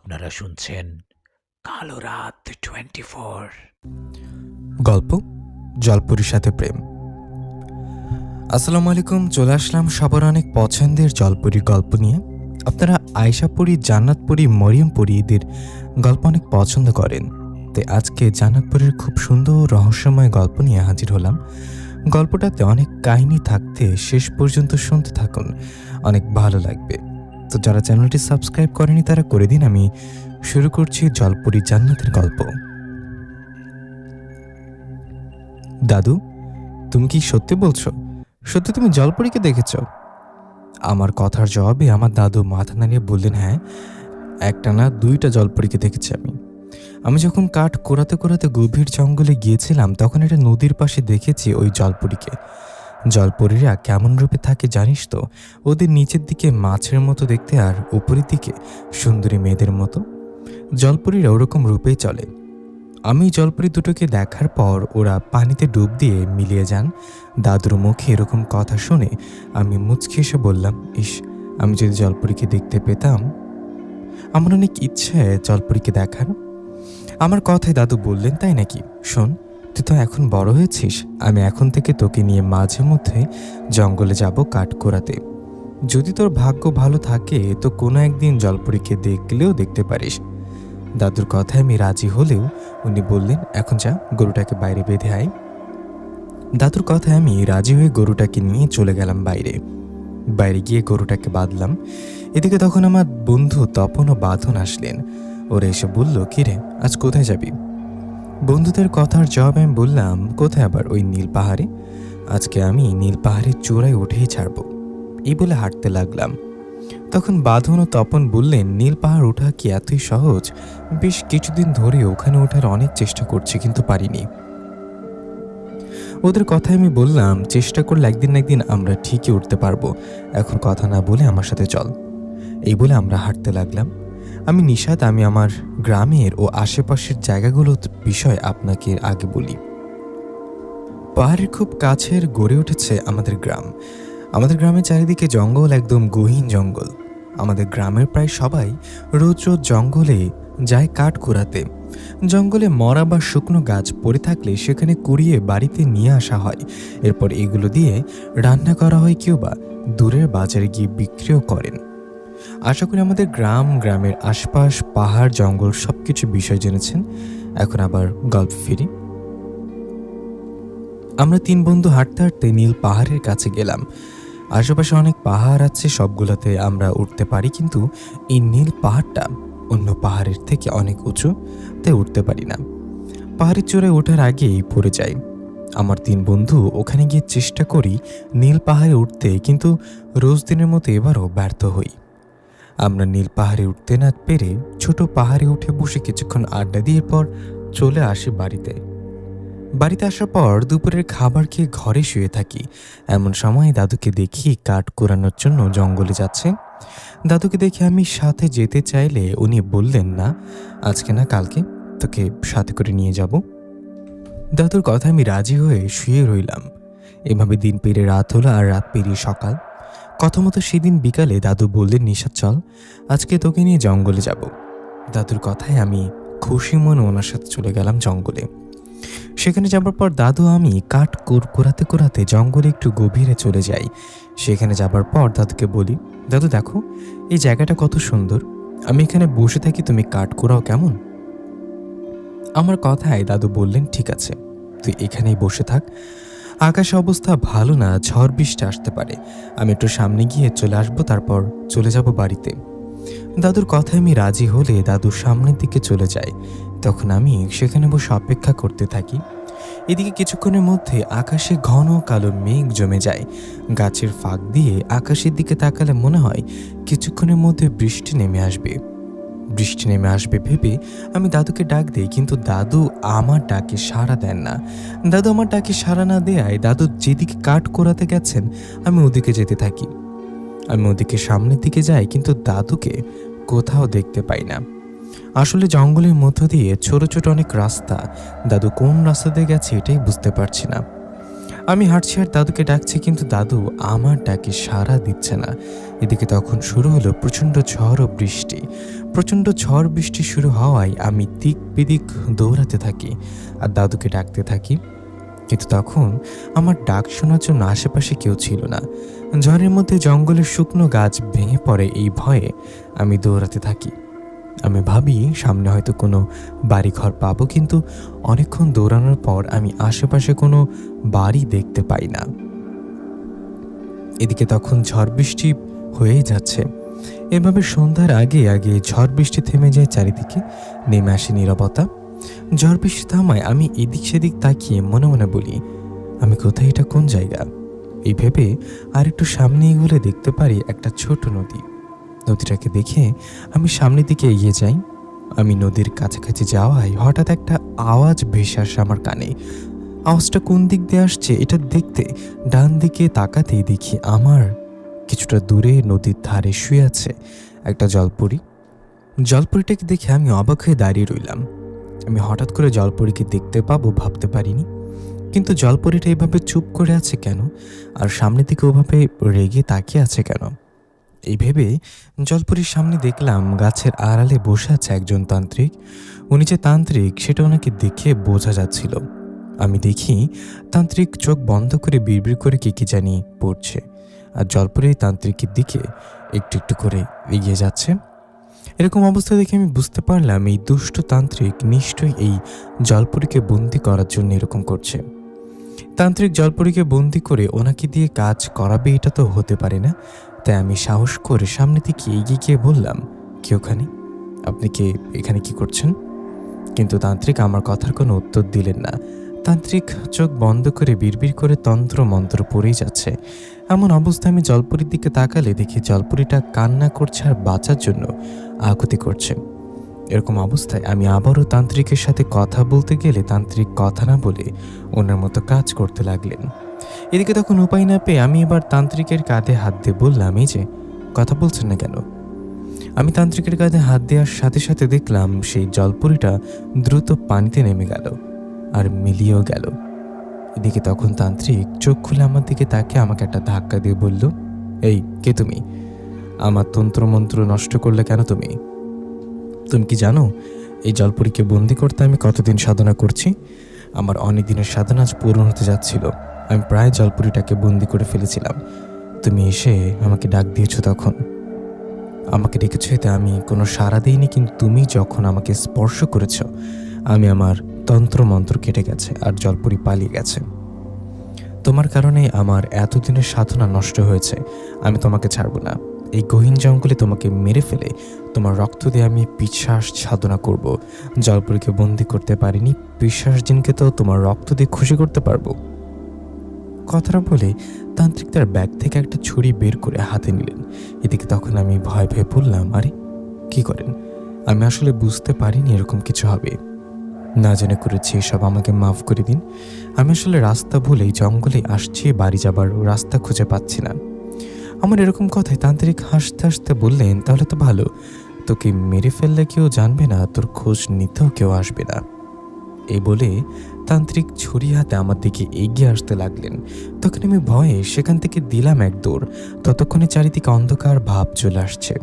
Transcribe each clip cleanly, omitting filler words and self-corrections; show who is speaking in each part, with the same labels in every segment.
Speaker 1: আপনারা শুনছেন কালো রাত 24।
Speaker 2: গল্প জলপুরীর সাথে প্রেম। আসসালামু আলাইকুম। চলে আসলাম সবার অনেক পছন্দের জলপুরীর গল্প নিয়ে। আপনারা আয়শাপুরী, জান্নাতপুরী, মরিয়মপুরী এদের গল্প অনেক পছন্দ করেন, তাই আজকে জান্নাতপুরীর খুব সুন্দর রহস্যময় গল্প নিয়ে হাজির হলাম। গল্পটাতে অনেক কাহিনী থাকতে শেষ পর্যন্ত শুনতে থাকুন, অনেক ভালো লাগবে। তো যারা চ্যানেলটি সাবস্ক্রাইব করেনি তারা করে দিন। আমি শুরু করছি জলপুরী জান্নাতের গল্প। দাদু, তুমি কি সত্যি বলছো? সত্যি তুমি জলপরীকে দেখেছ? আমার কথার জবাবে আমার দাদু মাথা নাড়িয়ে বললেন, হ্যাঁ, একটা না দুইটা জলপরীকে দেখেছি আমি। আমি যখন কাঠ কোরাতে কোরাতে গভীর জঙ্গলে গিয়েছিলাম তখন একটা নদীর পাশে দেখেছি ওই জলপরীকে। জলপরীরা কেমন রূপে থাকে জানিস তো? ওদের নিচের দিকে মাছের মতো দেখতে আর উপরের দিকে সুন্দরী মেয়েদের মতো। জলপরীরা ওরকম রূপেই চলে। আমি জলপরি দুটোকে দেখার পর ওরা পানিতে ডুব দিয়ে মিলিয়ে যান। দাদুর মুখে এরকম কথা শুনে আমি মুচকি এসে বললাম, ইস, আমি যদি জলপরীকে দেখতে পেতাম। আমার অনেক ইচ্ছে জলপরীকে দেখার। আমার কথায় দাদু বললেন, তাই নাকি? শোন, তুই তো এখন বড় হয়েছিস, আমি এখন থেকে তোকে নিয়ে মাঝে মধ্যে জঙ্গলে যাব কাঠ কোরাতে। যদি তোর ভাগ্য ভালো থাকে তো কোনো একদিন জলপরীকে দেখলেও দেখতে পারিস। দাদুর কথায় আমি রাজি হলেও উনি বললেন, এখন যা, গরুটাকে বাইরে বেঁধে আয়। দাদুর কথায় আমি রাজি হয়ে গরুটাকে নিয়ে চলে গেলাম বাইরে। বাইরে গিয়ে গরুটাকে বাঁধলাম। এদিকে তখন আমার বন্ধু তপন ও বাঁধন আসলেন। ওরা এসে বলল, কিরে, আজ কোথায় যাবি? বন্ধুদের কথার জবাব আমি বললাম, কোথায় আবার, ওই নীল পাহাড়ে। আজকে আমি নীল পাহাড়ের চূড়ায় উঠেই ছাড়ব। এই বলে হাঁটতে লাগলাম। তখন বাঁধন ও তপন বললেন, নীল পাহাড় ওঠা কি এতই সহজ? বেশ কিছুদিন ধরে ওখানে ওঠার অনেক চেষ্টা করছি, কিন্তু পারিনি। ওদের কথায় আমি বললাম, চেষ্টা করলে একদিন না একদিন আমরা ঠিকই উঠতে পারবো। এখন কথা না বলে আমার সাথে চল। এই বলে আমরা হাঁটতে লাগলাম। আমি নিশাত, আমি আমার গ্রামের ও আশেপাশের জায়গাগুলোর বিষয় আপনাকে আগে বলি। পাহাড়ের খুব কাছের গড়ে উঠেছে আমাদের গ্রাম। আমাদের গ্রামের চারিদিকে জঙ্গল, একদম গহীন জঙ্গল। আমাদের গ্রামের প্রায় সবাই রোজ রোজ জঙ্গলে যায় কাঠ কুড়াতে। জঙ্গলে মরা বা শুকনো গাছ পড়ে থাকলে সেখানে কুড়িয়ে বাড়িতে নিয়ে আসা হয়। এরপর এগুলো দিয়ে রান্না করা হয়, কেউ বা দূরের বাজারে গিয়ে বিক্রিও করেন। আশা করি আমাদের গ্রামের আশপাশ, পাহাড়, জঙ্গল সবকিছু বিষয় জেনেছেন। এখন আবার গল্প ফিরি। আমরা তিন বন্ধু হাঁটতে হাঁটতে নীল পাহাড়ের কাছে গেলাম। আশেপাশে অনেক পাহাড় আছে, সবগুলোতে আমরা উঠতে পারি, কিন্তু এই নীল পাহাড়টা অন্য পাহাড়ের থেকে অনেক উঁচু, তাই উঠতে পারি না। পাহাড়ের চূড়ায় ওঠার আগেই পড়ে যাই। আমার তিন বন্ধু ওখানে গিয়ে চেষ্টা করি নীল পাহাড়ে উঠতে, কিন্তু রোজ দিনের মতো এবারও ব্যর্থ হই। আমরা নীল পাহাড়ে উঠতে না পেরে ছোট পাহাড়ে উঠে বসে কিছুক্ষণ আড্ডা দিয়ে পর চলে আসি বাড়িতে। বাড়িতে আসার পর দুপুরের খাবার খেয়ে ঘরে শুয়ে থাকি। এমন সময় দাদুকে দেখি কাঠ কোরানোর জন্য জঙ্গলে যাচ্ছে। দাদুকে দেখে আমি সাথে যেতে চাইলে উনি বললেন, না, আজকে না, কালকে তোকে সাথে করে নিয়ে যাব। দাদুর কথা আমি রাজি হয়ে শুয়ে রইলাম। এভাবে দিন পেরিয়ে রাত হলো, আর রাত পেরিয়ে সকাল। কথা মতো সেদিন বিকালে দাদু বললেন, নিশাত চল, আজকে তোকে নিয়ে জঙ্গলে যাব। দাদুর কথায় আমি খুশি মনে ওনার সাথে চলে গেলাম জঙ্গলে। সেখানে যাবার পর দাদু আমি কাঠ কোরাতে কোরাতে জঙ্গলে একটু গভীরে চলে যাই। সেখানে যাবার পর দাদুকে বলি, দাদু দেখো, এই জায়গাটা কত সুন্দর, আমি এখানে বসে থাকি, তুমি কাঠ কোরাও কেমন? আমার কথায় দাদু বললেন, ঠিক আছে, তুই এখানেই বসে থাক। আকাশের অবস্থা ভালো না, ঝড় বৃষ্টি আসতে পারে, আমি একটু সামনে গিয়ে চলে আসবো, তারপর চলে যাব বাড়িতে। দাদুর কথায় আমি রাজি হলে দাদুর সামনের দিকে চলে যায়। তখন আমি সেখানে বসে অপেক্ষা করতে থাকি। এদিকে কিছুক্ষণের মধ্যে আকাশে ঘন কালো মেঘ জমে যায়। গাছের ফাঁক দিয়ে আকাশের দিকে তাকালে মনে হয় কিছুক্ষণের মধ্যে বৃষ্টি নেমে আসবে ভেবে আমি দাদুকে ডাক দিই, কিন্তু দাদু আমার ডাকে সাড়া দেন না। দাদু আমার ডাকে সাড়া না দেয়ায় দাদু যেদিকে কাঠ কোরাতে গেছেন আমি ওদিকে যেতে থাকি। আমি ওদিকে সামনের দিকে যাই, কিন্তু দাদুকে কোথাও দেখতে পাই না। আসলে জঙ্গলের মধ্য দিয়ে ছোট ছোট অনেক রাস্তা, দাদু কোন রাস্তা দিয়ে গেছে এটাই বুঝতে পারছি না। আমি হাঁটছি আর দাদুকে ডাকছি, কিন্তু দাদু আমার ডাকে সাড়া দিচ্ছে না। এদিকে তখন শুরু হলো প্রচণ্ড ঝড় ও বৃষ্টি। প্রচণ্ড ঝড় বৃষ্টি শুরু হওয়ায় আমি দিক বিদিক দৌড়াতে থাকি আর দাদুকে ডাকতে থাকি, কিন্তু তখন আমার ডাক শোনার জন্য আশেপাশে কেউ ছিল না। ঝড়ের মধ্যে জঙ্গলের শুকনো গাছ ভেঙে পড়ে এই ভয়ে আমি দৌড়াতে থাকি। আমি ভাবি সামনে হয়তো কোনো বাড়িঘর পাবো, কিন্তু অনেকক্ষণ দৌড়ানোর পর আমি আশেপাশে কোনো বাড়ি দেখতে পাই না। এদিকে তখন ঝড় বৃষ্টি হয়েই যাচ্ছে। এভাবে সন্ধ্যার আগে আগে ঝড় বৃষ্টি থেমে যায়, চারিদিকে নেমে আসে নীরবতা। ঝড় বৃষ্টি থামায় আমি এদিক সেদিক তাকিয়ে মনে মনে বলি, আমি কোথায়, এটা কোন জায়গা? এই ভেবে আর একটু সামনে এগোলে দেখতে পারি একটা ছোট নদী। নদীটাকে দেখে আমি সামনের দিকে এগিয়ে যাই। আমি নদীর কাছাকাছি যাওয়ায় হঠাৎ একটা আওয়াজ ভেসে আসে আমার কানে। আওয়াজটা কোন দিক দিয়ে আসছে এটা দেখতে ডান দিকে তাকাতেই দেখি আমার কিছুটা দূরে নদীর ধারে শুয়ে আছে একটা জলপরি। জলপরিটাকে দেখে আমি অবাক হয়ে দাঁড়িয়ে রইলাম। আমি হঠাৎ করে জলপরীকে দেখতে পাবো ভাবতে পারিনি, কিন্তু জলপরীটা এভাবে চুপ করে আছে কেন, আর সামনের দিকে ওভাবে রেগে তাকিয়ে আছে কেন? এই ভেবে জলপরীর সামনে দেখলাম গাছের আড়ালে বসে আছে একজন তান্ত্রিক। উনি যে তান্ত্রিক সেটা ওনাকে দেখে বোঝা যাচ্ছিল। আমি দেখি তান্ত্রিক চোখ বন্ধ করে বিড়বিড় করে কি জানি পড়ছে, আর জলপরী তান্ত্রিকের দিকে একটু একটু করে এগিয়ে যাচ্ছে। এরকম অবস্থা দেখে আমি বুঝতে পারলাম এই দুষ্ট তান্ত্রিক নিশ্চয়ই এই জলপরীকে বন্দি করার জন্য এরকম করছে। তান্ত্রিক জলপরীকে বন্দি করে ওনাকে দিয়ে কাজ করাবে, এটা তো হতে পারে না। তাই আমি সাহস করে সামনে থেকে এগিয়ে গিয়ে বললাম, কে ওখানে? আপনি কে এখানে কি করছেন? কিন্তু তান্ত্রিক আমার কথার কোনো উত্তর দিলেন না। তান্ত্রিক চোখ বন্ধ করে বিড়বিড় করে তন্ত্র মন্ত্র পড়েই যাচ্ছে। এমন অবস্থায় আমি জলপরীর দিকে তাকালে দেখি জলপরীটা কান্না করছে আর বাঁচার জন্য আকুতি করছে। এরকম অবস্থায় আমি আবারও তান্ত্রিকের সাথে কথা বলতে গেলে তান্ত্রিক কথা না বলে ওনার মতো কাজ করতে লাগলেন। এদিকে তখন উপায় না পেয়ে আমি এবার তান্ত্রিকের কাঁধে হাত দিয়ে বললাম, এই যে কথা বলছেন না কেন? আমি তান্ত্রিকের কাঁধে হাত দেওয়ার সাথে সাথে দেখলাম সেই জলপরীটা দ্রুত পানিতে নেমে গেল আর মিলিয়েও গেল। এদিকে তখন তান্ত্রিক চোখ খুলে আমার দিকে তাকিয়ে আমাকে একটা ধাক্কা দিয়ে বলল, এই কে তুমি? আমার তন্ত্রমন্ত্র নষ্ট করলে কেন তুমি? তুমি কি জানো এই জলপরীকে বন্দি করতে আমি কতদিন সাধনা করছি? আমার অনেক দিনের সাধনা আজ পূরণ হতে যাচ্ছিল। আমি প্রায় জলপরীটাকে বন্দি করে ফেলেছিলাম। তুমি এসে আমাকে ডাক দিয়েছো, তখন আমাকে ডেকেছো, এতে আমি কোনো সাড়া দিইনি, কিন্তু তুমি যখন আমাকে স্পর্শ করেছ আমি আমার তন্ত্রমন্ত্র কেটে গেছে আর জলপরী পালিয়ে গেছে। তোমার কারণে আমার এতদিনের সাধনা নষ্ট হয়েছে। আমি তোমাকে ছাড়ব না। এই গহীন জঙ্গলে তোমাকে মেরে ফেলে তোমার রক্ত দিয়ে আমি পিশাচ সাধনা করব। জলপরীকে বন্দি করতে পারিনি, পিশাচ জিনকে তো তোমার রক্ত দিয়ে খুশি করতে পারবো। কথাটা বলে তান্ত্রিক তার ব্যাগ থেকে একটা ছুরি বের করে হাতে নিলেন। এদিকে তখন আমি ভয় ভয়ে বললাম, আরে কি করেন? আমি আসলে বুঝতে পারিনি এরকম কিছু হবে, না জেনে করেছি এসব, আমাকে মাফ করে দিন। আমি আসলে রাস্তা ভুলেই জঙ্গলে আসছি, বাড়ি যাবার রাস্তা খুঁজে পাচ্ছি না। আমার এরকম কথায় তান্ত্রিক হাসতে হাসতে বললেন, তাহলে তো ভালো, তোকে মেরে ফেললে কেউ জানবে না, তোর খোঁজ নিতেও কেউ আসবে না। এই বলে তান্ত্রিক ছুরি হাতে আমার দিকে এগিয়ে আসতে লাগলেন। তখন আমি ভয়ে সেখান থেকে দিলাম এক দৌড়। ততক্ষণে চারিদিকে অন্ধকার ভাব চলে আসছে।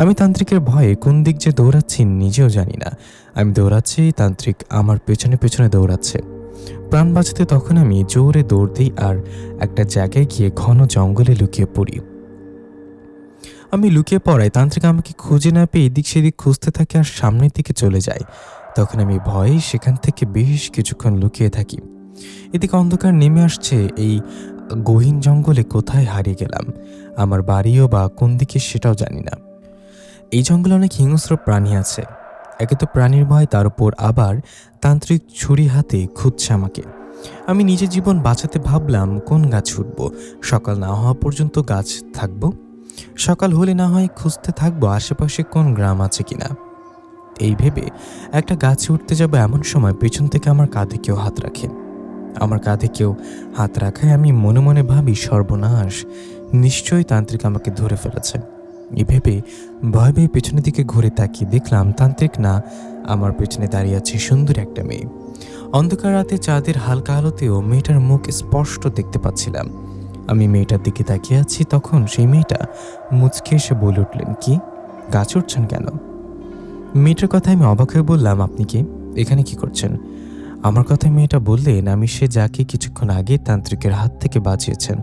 Speaker 2: আমি তান্ত্রিকের ভয়ে কোন দিক যে দৌড়াচ্ছি নিজেও জানি না। আমি দৌড়াচ্ছি, তান্ত্রিক আমার পেছনে পেছনে দৌড়াচ্ছে। প্রাণ বাঁচাতে তখন আমি জোরে দৌড় দিই আর একটা জায়গায় গিয়ে ঘন জঙ্গলে লুকিয়ে পড়ি। আমি লুকিয়ে পড়ায় তান্ত্রিক আমাকে খুঁজে না পেয়ে এদিক সেদিক খুঁজতে থাকে আর সামনের দিকে চলে যায়। তখন আমি ভয়ে সেখান থেকে বেশ কিছুক্ষণ লুকিয়ে থাকি। এদিকে অন্ধকার নেমে আসছে। এই গহীন জঙ্গলে কোথায় হারিয়ে গেলাম, আমার বাড়িও বা কোন দিকে সেটাও জানি না। এই জঙ্গলে অনেক হিংস্র প্রাণী আছে। একে তো প্রাণীর ভয়, তার উপর আবার তান্ত্রিক ছুরি হাতে খুঁজছে আমাকে। আমি নিজের জীবন বাঁচাতে ভাবলাম কোন গাছ উঠব, সকাল না হওয়া পর্যন্ত গাছ থাকবো, সকাল হলে না হয় খুঁজতে থাকবো আশেপাশে কোন গ্রাম আছে কিনা। এই ভেবে একটা গাছে উঠতে যাব, এমন সময় পেছন থেকে আমার কাঁধে কেউ হাত রাখে। আমার কাঁধে কেউ হাত রাখায় আমি মনে মনে ভাবি, সর্বনাশ, নিশ্চয়ই তান্ত্রিক আমাকে ধরে ফেলেছে। এই ভেবে ভয় ভয়ে পেছনের দিকে ঘুরে তাকিয়ে দেখলাম তান্ত্রিক না, আমার পেছনে দাঁড়িয়ে আছে সুন্দর একটা মেয়ে। অন্ধকার রাতে চাঁদের হালকা আলোতেও মেয়েটার মুখ স্পষ্ট দেখতে পাচ্ছিলাম। আমি মেয়েটার দিকে তাকিয়ে আছি, তখন সেই মেয়েটা মুচকে এসে বলে উঠলেন, কি গা চড়ছেন কেন? মেয়েটার কথায় আমি অবাক হয়ে বললাম, আপনি কি এখানে কি করছেন? আমার কথায় মেয়েটা বললেন, আমি সে যাকে কিছুক্ষণ আগে তান্ত্রিকের হাত থেকে বাঁচিয়েছেন।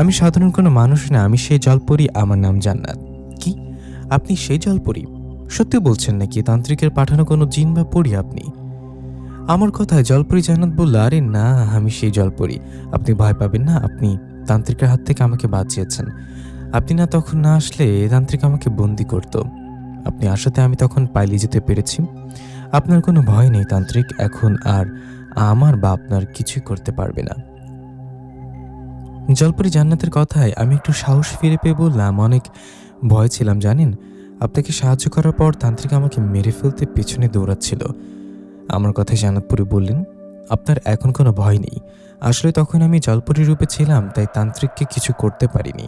Speaker 2: আমি সাধারণ কোনো মানুষ না, আমি সেই জলপরি, আমার নাম জান্নাত। কি আপনি সেই জলপরি? সত্যি বলছেন নাকি? তান্ত্রিকের পাঠানো কোনো জিন বা পরি আপনি? আমার কথায় জলপরি জান্নাত বলল, আরে না, আমি সেই জলপরি। আপনি ভয় পাবেন না, আপনি তান্ত্রিকের হাত থেকে আমাকে বাঁচিয়েছেন। আপনি না তখন না আসলে তান্ত্রিক আমাকে বন্দি করত। আপনি আসাতে আমি তখন পালিয়ে যেতে পেরেছি। আপনার কোনো ভয় নেই তান্ত্রিক, এখন আর আমার বা আপনার কিছুই করতে পারবে না। জলপরি জান্নাতের কথায় আমি একটু সাহস ফিরে পেয়ে বললাম, অনেক ভয় ছিলাম জানেন। আপনাকে সাহায্য করার পর তান্ত্রিক আমাকে মেরে ফেলতে পেছনে দৌড়াচ্ছিল। আমার কথায় জান্নাতপুরি বললেন, আপনার এখন কোনো ভয় নেই। আসলে তখন আমি জলপরি রূপে ছিলাম, তাই তান্ত্রিককে কিছু করতে পারিনি।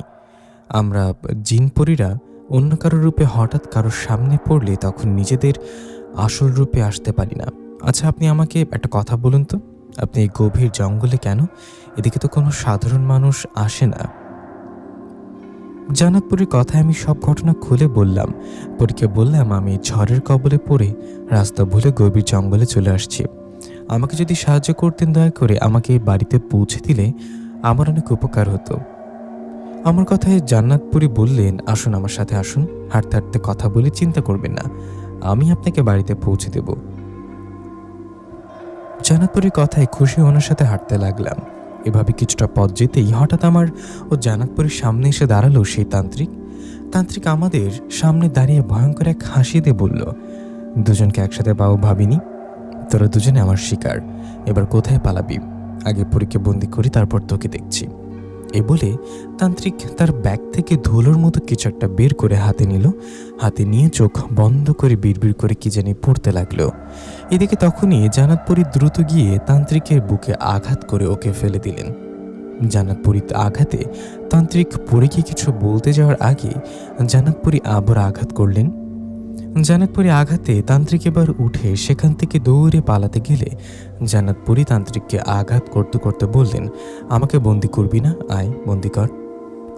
Speaker 2: আমরা জিনপরীরা অন্য কারো রূপে হঠাৎ কারোর সামনে পড়লে তখন নিজেদের আসল রূপে আসতে পারি না। আচ্ছা, আপনি আমাকে একটা কথা বলুন তো, আপনি এই গভীর জঙ্গলে কেন? এদিকে তো কোনো সাধারণ মানুষ আসে না। জান্নাতপুরীর কথায় আমি সব ঘটনা খুলে বললাম। পরীকে বললাম, আমি ঝড়ের কবলে পড়ে রাস্তা ভুলে গভীর জঙ্গলে চলে আসছি। আমাকে যদি সাহায্য করতেন দয়া করে, আমাকে বাড়িতে পৌঁছে দিলে আমার অনেক উপকার হতো। আমার কথায় জান্নাতপুরী বললেন, আসুন আমার সাথে আসুন, হাঁটতে হাঁটতে কথা বলে, চিন্তা করবেন না, আমি আপনাকে বাড়িতে পৌঁছে দেব। জান্নাতপুরীর কথায় খুশি ওনার সাথে হাঁটতে লাগলাম। এভাবে কিছুটা পথ যেতেই হঠাৎ আমার ও জান্নাতপুরীর সামনে এসে দাঁড়ালো সেই তান্ত্রিক। তান্ত্রিক আমাদের সামনে দাঁড়িয়ে ভয়ঙ্কর এক হাসি দিয়ে বলল, দুজনকে একসাথে পাবো ভাবিনি, তোরা দুজনে আমার শিকার, এবার কোথায় পালাবি? আগে পরীকে বন্দি করি, তারপর তোকে দেখছি। এই বলে তান্ত্রিক তার ব্যাগ থেকে ধুলোর মতো কিছু একটা বের করে হাতে নিল। হাতে নিয়ে চোখ বন্ধ করে বিড়বিড় করে কি জানি পড়তে লাগলো। এদিকে তখনই জান্নাতপুরী দ্রুত গিয়ে তান্ত্রিকের বুকে আঘাত করে ওকে ফেলে দিলেন। জান্নাতপুরীর আঘাতে তান্ত্রিক পরে গিয়ে কিছু বলতে যাওয়ার আগে জান্নাতপুরী আবার আঘাত করলেন। জান্নাতপুরী আঘাতে তান্ত্রিক এবার উঠে সেখান থেকে দৌড়ে পালাতে গেলে জান্নাতপুরী তান্ত্রিককে আঘাত করতে করতে বললেন, আমাকে বন্দি করবি না, আয় বন্দি কর।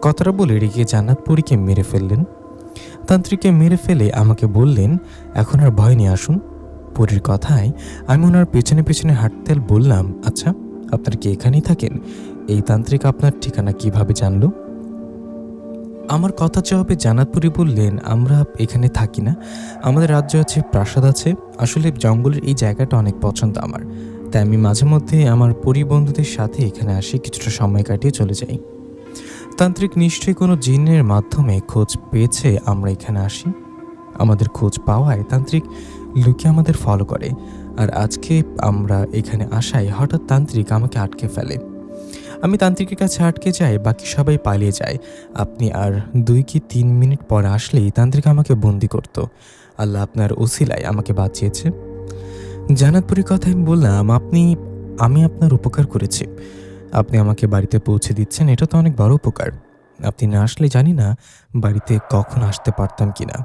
Speaker 2: কথাটা বলে রেগে জান্নাতপুরীকে মেরে ফেললেন। তান্ত্রিককে মেরে ফেলে আমাকে বললেন, এখন আর ভয় নিয়ে আসুন। পরীর কথায় আমি ওনার পেছনে পেছনে হাঁটতে বললাম, আচ্ছা আপনার কি এখানেই থাকেন? এই তান্ত্রিক আপনার ঠিকানা কিভাবে জানলো? আমার কথা জবাবে জান্নাতপুরী বললেন, আমরা এখানে থাকি না, আমাদের রাজ্য আছে, প্রাসাদ আছে। আসলে জঙ্গলের এই জায়গাটা অনেক পছন্দ আমার, তাই আমি মাঝে মধ্যে আমার পরিবন্ধুদের সাথে এখানে আসি, কিছুটা সময় কাটিয়ে চলে যাই। তান্ত্রিক নিশ্চয়ই কোনো জিনের মাধ্যমে খোঁজ পেয়েছে আমরা এখানে আসি। আমাদের খোঁজ পাওয়ায় তান্ত্রিক লুকিয়ে আমাদের ফলো করে, আর আজকে আমরা এখানে আসায় হঠাৎ তান্ত্রিক আমাকে আটকে ফেলে। আমি তান্ত্রিকের কাছে আটকে যাই, বাকি সবাই পালিয়ে যায়। আপনি আর 2 কি 3 মিনিট পর আসলেই তান্ত্রিক আমাকে বন্দি করত। আল্লাহ আপনার ওসিলায় আমাকে বাঁচিয়েছে। জান্নাতপুরীর কথা আমি বললাম, আমি আপনার উপকার করেছি, আপনি আমাকে বাড়িতে পৌঁছে দিচ্ছেন, এটা তো অনেক বড় উপকার। আপনি না আসলে জানি না বাড়িতে কখন আসতে পারতাম কিনা।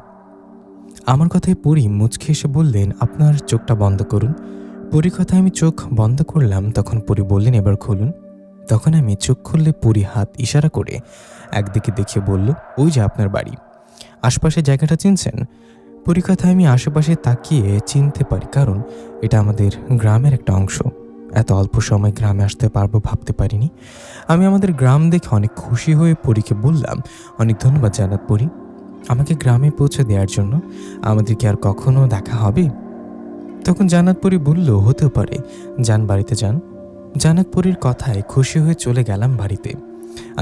Speaker 2: আমার কথায় পরি মুচকি এসে বললেন, আপনার চোখটা বন্ধ করুন। পরি কথায় আমি চোখ বন্ধ করলাম, তখন পরি বললেন, এবার খুলুন। তখন আমি চোখ খুললে পরি হাত ইশারা করে একদিকে দেখিয়ে বলল, ওই যে আপনার বাড়ি। আশপাশের জায়গাটা চিনছেন? পরি কথায় আমি আশেপাশে তাকিয়ে চিনতে পারি, কারণ এটা আমাদের গ্রামের একটা অংশ। এত অল্প সময় গ্রামে আসতে পারবো ভাবতে পারিনি। আমি আমাদের গ্রাম দেখে অনেক খুশি হয়ে পরীকে বললাম, অনেক ধন্যবাদ জান্নাতপুরী, আমাকে গ্রামে পৌঁছে দেওয়ার জন্য। আমাদের কি আর কখনো দেখা হবে? তখন জান্নাতপুরী বলল, হতেও পারে, যান বাড়িতে যান। জান্নাতপুরীর কথায় খুশি হয়ে চলে গেলাম বাড়িতে।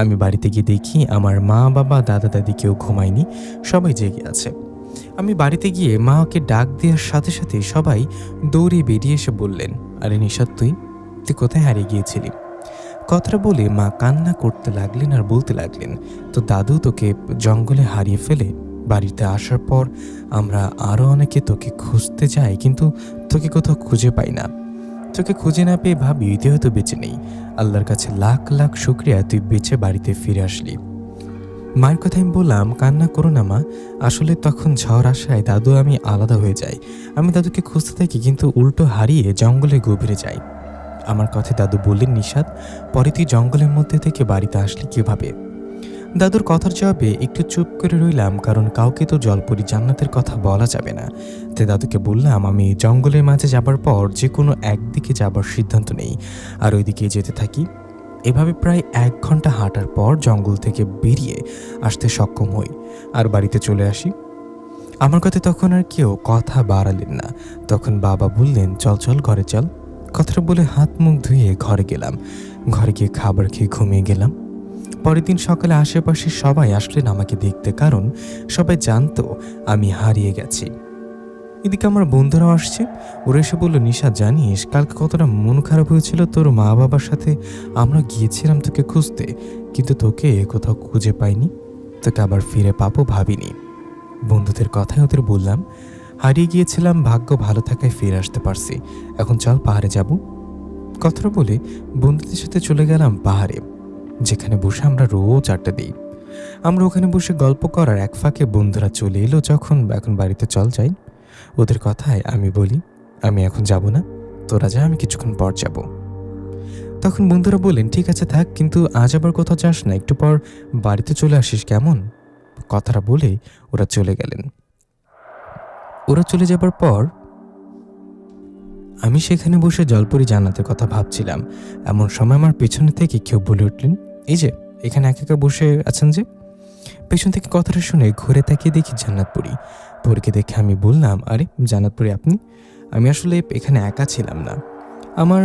Speaker 2: আমি বাড়িতে গিয়ে দেখি আমার মা, বাবা, দাদা, দাদি কেউ ঘুমায়নি, সবাই জেগে আছে। আমি বাড়িতে গিয়ে মাকে ডাক দেওয়ার সাথে সাথে সবাই দৌড়ে বেরিয়ে এসে বললেন, আরে নিশাত, তুই কোথায় হারিয়ে গিয়েছিলি? কথাটা বলে মা কান্না করতে লাগলেন আর বলতে লাগলেন, তো দাদু তোকে জঙ্গলে হারিয়ে ফেলে বাড়িতে আসার পর আমরা আরও অনেকে তোকে খুঁজতে যাই, কিন্তু তোকে কোথাও খুঁজে পাই না। তোকে খুঁজে না পেয়ে ভাবি তুই হয়তো বেঁচে নেই। আল্লাহর কাছে লাখ লাখ শুকরিয়া তুই বেঁচে বাড়িতে ফিরে আসলি। মায়ের কথা আমি বললাম, কান্না করো না মা, আসলে তখন ঝড় আসায় দাদু আমি আলাদা হয়ে যাই। আমি দাদুকে খুঁজতে থাকি, কিন্তু উল্টো হারিয়ে জঙ্গলে গভীরে যাই। আমার কথায় দাদু বললেন, নিশাত, পরে তুই জঙ্গলের মধ্যে থেকে বাড়িতে আসলি কিভাবে? দাদুর কথার জবাবে একটু চুপ করে রইলাম, কারণ কাউকে তো জলপরি জান্নাতের কথা বলা যাবে না। তাই দাদুকে বললাম, আমি জঙ্গলের মাঝে যাবার পর যে কোনো একদিকে যাবার সিদ্ধান্ত নেই আর ওইদিকে যেতে থাকি। এভাবে প্রায় 1 ঘন্টা হাঁটার পর জঙ্গল থেকে বেরিয়ে আসতে সক্ষম হই আর বাড়িতে চলে আসি। আমার কথা তখন আর কেউ কথা বাড়ালেন না। তখন বাবা বললেন, চল চল ঘরে চল। কথাটা বলে হাত মুখ ধুয়ে ঘরে গেলাম। ঘরে গিয়ে খাবার খেয়ে ঘুমিয়ে গেলাম। পরের দিন সকালে আশেপাশে সবাই আসলেন আমাকে দেখতে, কারণ সবাই জানতো আমি হারিয়ে গেছি। এদিকে আমার বন্ধুরাও আসছে। ওরা এসে বলল, নিশা, জানিস কালকে কতটা মন খারাপ হয়েছিল? তোর মা বাবার সাথে আমরা গিয়েছিলাম তোকে খুঁজতে, কিন্তু তোকে কোথাও খুঁজে পাইনি। তোকে আবার ফিরে পাবো ভাবিনি। বন্ধুদের কথাই ওদের বললাম, হারিয়ে গিয়েছিলাম, ভাগ্য ভালো থাকায় ফিরে আসতে পারছি। এখন চল পাহাড়ে যাব। কথাটা বলে বন্ধুদের সাথে চলে গেলাম পাহাড়ে, যেখানে বসে আমরা রোজ আড্ডা দিই। আমরা ওখানে বসে গল্প করার এক ফাঁকে বন্ধুরা চলে এলো যখন, এখন বাড়িতে চল যাই। ওদের কথায় আমি বলি, আমি এখন যাব না, তোরা যা, আমি কিছুক্ষণ পর যাব। তখন বন্ধুরা বললেন, ঠিক আছে থাক, কিন্তু আজ আবার কোথাও যাস না, একটু পর বাড়িতে চলে আসিস, কেমন? কথাটা বলে ওরা চলে গেলেন। ওরা চলে যাবার পর আমি সেখানে বসে জলপরি জান্নাতের কথা ভাবছিলাম। এমন সময় আমার পেছনে থেকে কেউ বলে উঠলেন, এই যে এখানে একা একা বসে আছেন যে। পেছন থেকে কথাটা শুনে ঘুরে তাকিয়ে দেখি জান্নাতপুরি। পরীকে দেখে আমি বললাম, আরে জান্নাতপুরি, আপনি? আমি আসলে এখানে একা ছিলাম না, আমার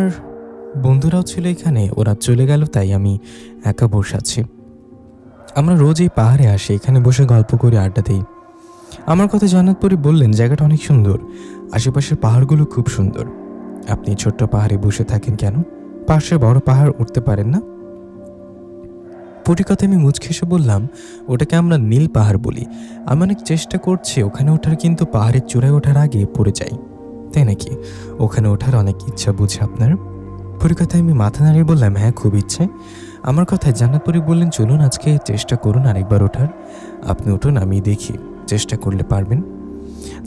Speaker 2: বন্ধুরাও ছিল এখানে, ওরা চলে গেল, তাই আমি একা বসে আছি। আমরা রোজ এই পাহাড়ে আসি, এখানে বসে গল্প করে আড্ডা দিই। আমার কথা জান্নাতপুরি বললেন, জায়গাটা অনেক সুন্দর, আশেপাশের পাহাড়গুলো খুব সুন্দর। আপনি ছোট্ট পাহাড়ে বসে থাকেন কেন? পাশে বড় পাহাড় উঠতে পারেন না? পরীর কথা আমি মুচকে এসে বললাম, ওটাকে আমরা নীল পাহাড় বলি। আমি অনেক চেষ্টা করছি ওখানে ওঠার, কিন্তু পাহাড়ের চূড়ায় ওঠার আগে পড়ে যাই। তাই নাকি? ওখানে ওঠার অনেক ইচ্ছা বুঝে আপনার? পরীর কথায় আমি মাথা নাড়িয়ে বললাম, হ্যাঁ, খুব ইচ্ছে। আমার কথায় জান্নাতপুরি বললেন, চলুন আজকে চেষ্টা করুন আরেকবার ওঠার। আপনি উঠুন, আমি দেখি চেষ্টা করলে পারবেন।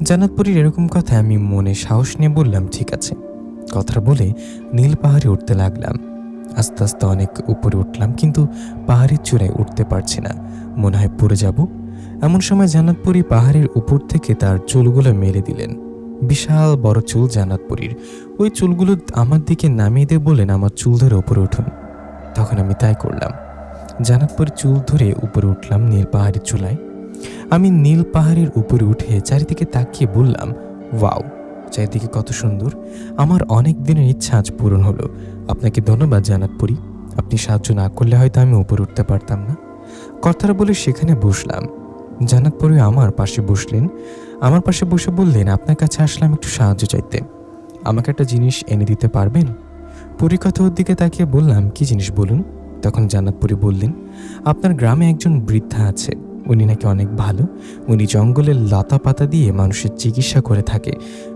Speaker 2: জান্নাতপুরীর এরকম কথায় আমি মনে সাহস নিয়ে বললাম, ঠিক আছে। কথা বলে নীল পাহাড়ে উঠতে লাগলাম। আস্তে আস্তে অনেক উপরে উঠলাম, কিন্তু পাহাড়ের চূড়ায় উঠতে পারছি না, মনে হয় পড়ে যাব। এমন সময় জান্নাতপুরি পাহাড়ের উপর থেকে তার চুলগুলো মেলে দিলেন। বিশাল বড় চুল জান্নাতপুরীর। ওই চুলগুলো আমার দিকে নামিয়ে দিয়ে বললেন, আমার চুল ধরে উপরে উঠুন। তখন আমি তাই করলাম। জান্নাতপুরীর চুল ধরে উপরে উঠলাম নীল পাহাড়ের চূড়ায়। আমি নীল পাহাড়ের উপরে উঠে চারিদিকে তাকিয়ে বললাম, ওয়াও, চারিদিকে কত সুন্দর। আমার অনেক দিনের ইচ্ছা আজ পূরণ হলো। আপনাকে ধন্যবাদ জান্নাতপুরি, আপনি সাহায্য না করলে হয়তো আমি উপরে উঠতে পারতাম না। কথাটা বলে সেখানে বসলাম। জান্নাতপুরি আমার পাশে বসলেন। আমার পাশে বসে বললেন, আপনার কাছে আসলাম একটু সাহায্য চাইতে, আমাকে একটা জিনিস এনে দিতে পারবেন? পুরী কথা ওর দিকে তাকিয়ে বললাম, কি জিনিস বলুন? তখন জান্নাতপুরি বললেন, আপনার গ্রামে একজন বৃদ্ধা আছে, উনি নাকি অনেক ভালো। উনি জঙ্গলের লতা পাতা দিয়ে মানুষের চিকিৎসা করে থাকে।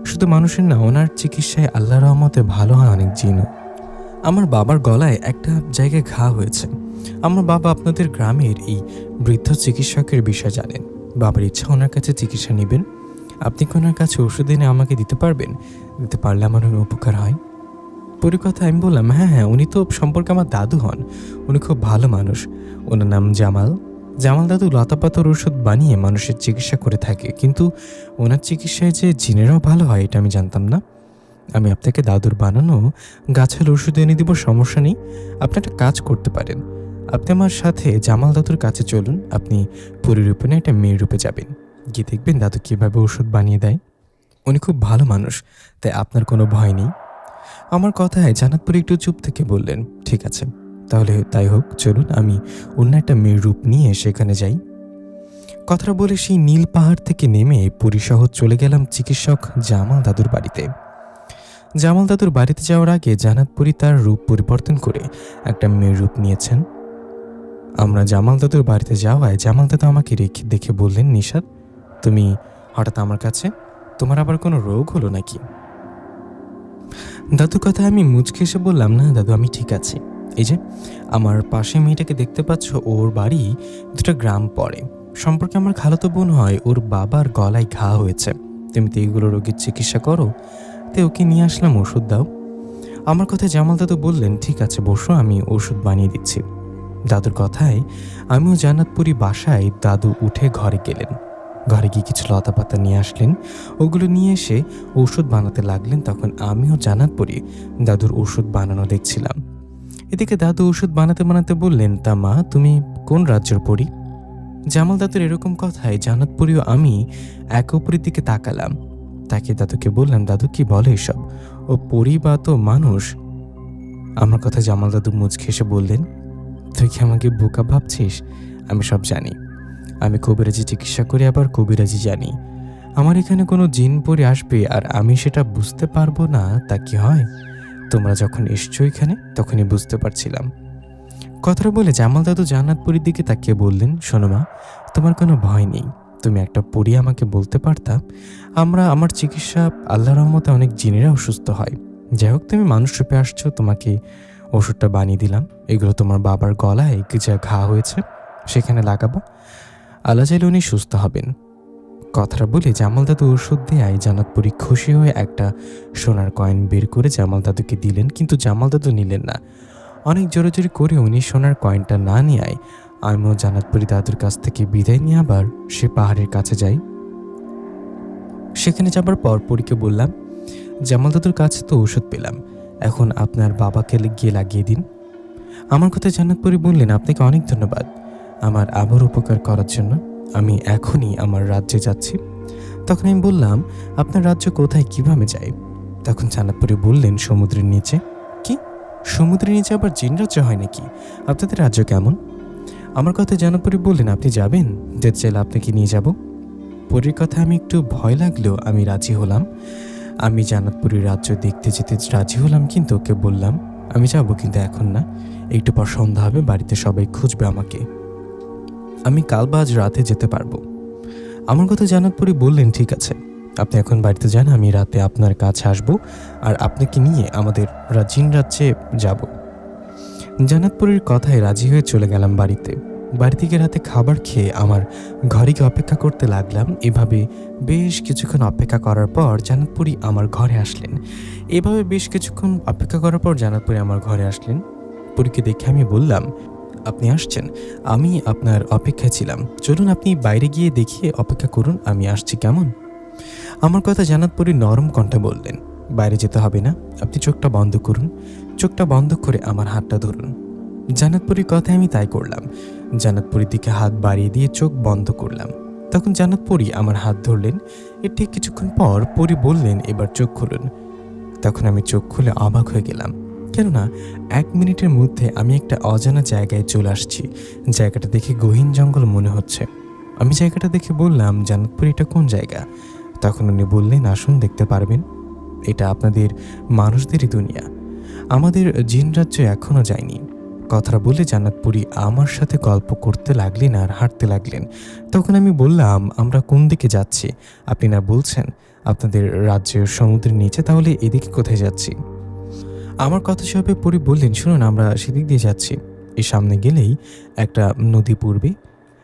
Speaker 2: শুধু মানুষের না, ওনার চিকিৎসায় আল্লাহর রহমতে ভালো হয় অনেক জিনও। আমার বাবার গলায় একটা জায়গায় ঘা হয়েছে। আমার বাবা আপনাদের গ্রামের এই বৃদ্ধ চিকিৎসকের বিষয় জানেন। বাবার ইচ্ছা ওনার কাছে চিকিৎসা নেবেন। আপনি কি ওনার কাছে ওষুধ এনে আমাকে দিতে পারবেন? দিতে পারলে আমার অনেক উপকার হয়। পরিকথা আমি বললাম, হ্যাঁ হ্যাঁ, উনি তো সম্পর্কে আমার দাদু হন, উনি খুব ভালো মানুষ। ওনার নাম জামাল। জামাল দাদু লতাপাতার ওষুধ বানিয়ে মানুষের চিকিৎসা করে থাকে, কিন্তু ওনার চিকিৎসায় যে জিনেরাও ভালো হয় এটা আমি জানতাম না। আমি আপনাকে দাদুর বানানো গাছের ওষুধ এনে দিব, সমস্যা নেই। আপনি একটা কাজ করতে পারেন, আপনি আমার সাথে জামাল দাদুর কাছে চলুন। আপনি পরিরূপে না একটা মেয়ের রূপে যাবেন, গিয়ে দেখবেন দাদু কীভাবে ওষুধ বানিয়ে দেয়। উনি খুব ভালো মানুষ, তাই আপনার কোনো ভয় নেই। আমার কথায় জান্নাতপুরি একটু চুপ থেকে বললেন, ঠিক আছে, তাহলে তাই হোক, চলুন আমি অন্য একটা মেয়ের রূপ নিয়ে সেখানে যাই। কথাটা বলে সেই নীল পাহাড় থেকে নেমে পুরীশহর চলে গেলাম চিকিৎসক জামাল দাদুর বাড়িতে। জামাল দাদুর বাড়িতে যাওয়ার আগে জান্নাতপুরি তার রূপ পরিবর্তন করে একটা মেয়ের রূপ নিয়েছেন। আমরা জামাল দাদুর বাড়িতে যাওয়ায় জামাল দাদু আমাকে দেখে বললেন, নিশাত, তুমি হঠাৎ আমার কাছে, তোমার আবার কোনো রোগ হলো নাকি? দাদুর কথা আমি মুচকে এসে বললাম, না দাদু, আমি ঠিক আছি। এই যে আমার পাশে মেয়েটাকে দেখতে পাচ্ছ, ওর বাড়ি 2টা গ্রাম পড়ে, সম্পর্কে আমার খালাতো বোন হয়। ওর বাবার গলায় ঘা হয়েছে, তুমি তো এইগুলো রোগীর চিকিৎসা করো, তাই ওকে নিয়ে আসলাম, ওষুধ দাও। আমার কথায় জামাল দাদু বললেন, ঠিক আছে বসো, আমি ওষুধ বানিয়ে দিচ্ছি। দাদুর কথায় আমিও জান্নাতপুরি বাসায় দাদু উঠে ঘরে গেলেন। ঘরে গিয়ে কিছু লতা পাতা নিয়ে আসলেন, ওগুলো নিয়ে এসে ওষুধ বানাতে লাগলেন। তখন আমিও জান্নাতপুরি দাদুর ওষুধ বানানো দেখছিলাম। এদিকে দাদু ওষুধ বানাতে বানাতে বললেন, তা মা তুমি কোন রাজ্যের পরি? জামাল দাদুর এরকম কথায় জান্নাতপুরিও আমি একে অপরের দিকে তাকালাম। তাকে দাদুকে বললাম, দাদু কি বলে এসব, ও পরি বা তো মানুষ? আমার কথা জামাল দাদু মুচকে এসে বললেন, তুই কি আমাকে বোকা ভাবছিস? আমি সব জানি। আমি কবিরাজি চিকিৎসা করে আবার কবিরাজি জানি। আমার এখানে কোনো জিন পরি আসবে আর আমি সেটা বুঝতে পারবো না, তা কি হয়? তোমরা যখন এসছো এখানে তখনই বুঝতে পারছিলাম। কথাটা বলে জামাল দাদু জান্নাতপুরীর দিকে তাকিয়ে বললেন, শোনো মা, তোমার কোনো ভয় নেই। তুমি একটা পরি আমাকে বলতে পারতা, আমার চিকিৎসা আল্লাহর রহমতে অনেক জিনেরাও সুস্থ হয়। যাই হোক, তুমি মানুষ রূপে আসছো, তোমাকে ওষুধটা বানিয়ে দিলাম। এগুলো তোমার বাবার গলায় যা ঘা হয়েছে সেখানে লাগাবা, আল্লাহ চাইলে উনি সুস্থ হবেন। কথাটা বলে জামাল দাদু ওষুধ দেয় জান্নাতপুরী খুশি হয়ে একটা সোনার কয়েন বের করে জামাল দাদুকে দিলেন, কিন্তু জামাল দাদু নিলেন না। অনেক জোরাজোরি করে উনি সোনার কয়েনটা না নেয় আমিও জান্নাতপুরী দাদুর কাছ থেকে বিদায় নিয়ে আবার সে পাহাড়ের কাছে যাই। সেখানে যাবার পর পরীকে বললাম, জামাল দাদুর কাছে তো ওষুধ পেলাম, এখন আপনার বাবাকে গিয়ে লাগিয়ে দিন। আমার কথা জান্নাতপুরী বললেন, আপনাকে অনেক ধন্যবাদ আমার আবার উপকার করার জন্য। আমি এখনই আমার রাজ্যে যাচ্ছি। তখন আমি বললাম, আপনার রাজ্য কোথায়, কিভাবে যাই? তখন জান্নাতপুরী বললেন, সমুদ্রের নিচে। কি, সমুদ্রের নিচে আবার জিন রাজ্য হয় নাকি? আপনাদের রাজ্য কেমন? আমার কথা জান্নাতপুরী বললেন, আপনি যাবেন? যেতে চাইলে আপনাকে নিয়ে যাব। পরীর কথা আমি একটু ভয় লাগলেও আমি রাজি হলাম। আমি জান্নাতপুরীর রাজ্য দেখতে যেতে রাজি হলাম, কিন্তু ওকে বললাম আমি যাব, কিন্তু এখন না, একটু পর সন্ধ্যা হবে, বাড়িতে সবাই খুঁজবে আমাকে, আমি কাল বা আজ রাতে যেতে পারবো। আমার কথা জান্নাতপুরী বললেন, ঠিক আছে, আপনি এখন বাড়িতে যান, আমি রাতে আপনার কাছে আসবো আর আপনাকে নিয়ে আমাদের জিন রাজ্যে যাব। জান্নাতপুরীর কথায় রাজি হয়ে চলে গেলাম বাড়িতে। বাড়ি থেকে রাতে খাবার খেয়ে আমার ঘরে গিয়ে অপেক্ষা করতে লাগলাম। এভাবে বেশ কিছুক্ষণ অপেক্ষা করার পর জান্নাতপুরী আমার ঘরে আসলেন। এভাবে বেশ কিছুক্ষণ অপেক্ষা করার পর জান্নাতপুরী আমার ঘরে আসলেন। পরীকে দেখে আমি বললাম, আপনি আসছেন, আমি আপনার অপেক্ষায় ছিলাম, চলুন আপনি বাইরে গিয়ে দেখিয়ে অপেক্ষা করুন, আমি আসছি, কেমন? আমার কথা জান্নাতপুরী নরম কণ্ঠে বললেন, বাইরে যেতে হবে না, আপনি চোখটা বন্ধ করুন, চোখটা বন্ধ করে আমার হাতটা ধরুন। জান্নাতপুরীর কথায় আমি তাই করলাম। জান্নাতপুরীর দিকে হাত বাড়িয়ে দিয়ে চোখ বন্ধ করলাম। তখন জান্নাতপুরী আমার হাত ধরলেন। এর ঠিক কিছুক্ষণ পর পরী বললেন, এবার চোখ খুলুন। তখন আমি চোখ খুলে অবাক হয়ে গেলাম, কেননা 1 মিনিটের মধ্যে আমি একটা অজানা জায়গায় চলে আসছি। জায়গাটা দেখে গহীন জঙ্গল মনে হচ্ছে। আমি জায়গাটা দেখে বললাম, জান্নাতপুরী এটা কোন জায়গা? তখন উনি বললেন, আসুন, দেখতে পারবেন, এটা আপনাদের মানুষদেরই দুনিয়া, আমাদের জিন রাজ্য এখনও যায়নি। কথাটা বলে জান্নাতপুরী আমার সাথে গল্প করতে লাগলেন আর হাঁটতে লাগলেন। তখন আমি বললাম, আমরা কোন দিকে যাচ্ছি? আপনি না বলছেন আপনাদের রাজ্যের সমুদ্রের নিচে, তাহলে এদিকে কোথায় যাচ্ছি? আমার কথা হিসাবে পরি বললেন, শুনুন, আমরা সেদিক দিয়ে যাচ্ছি, এই সামনে গেলেই একটা নদী পড়বে,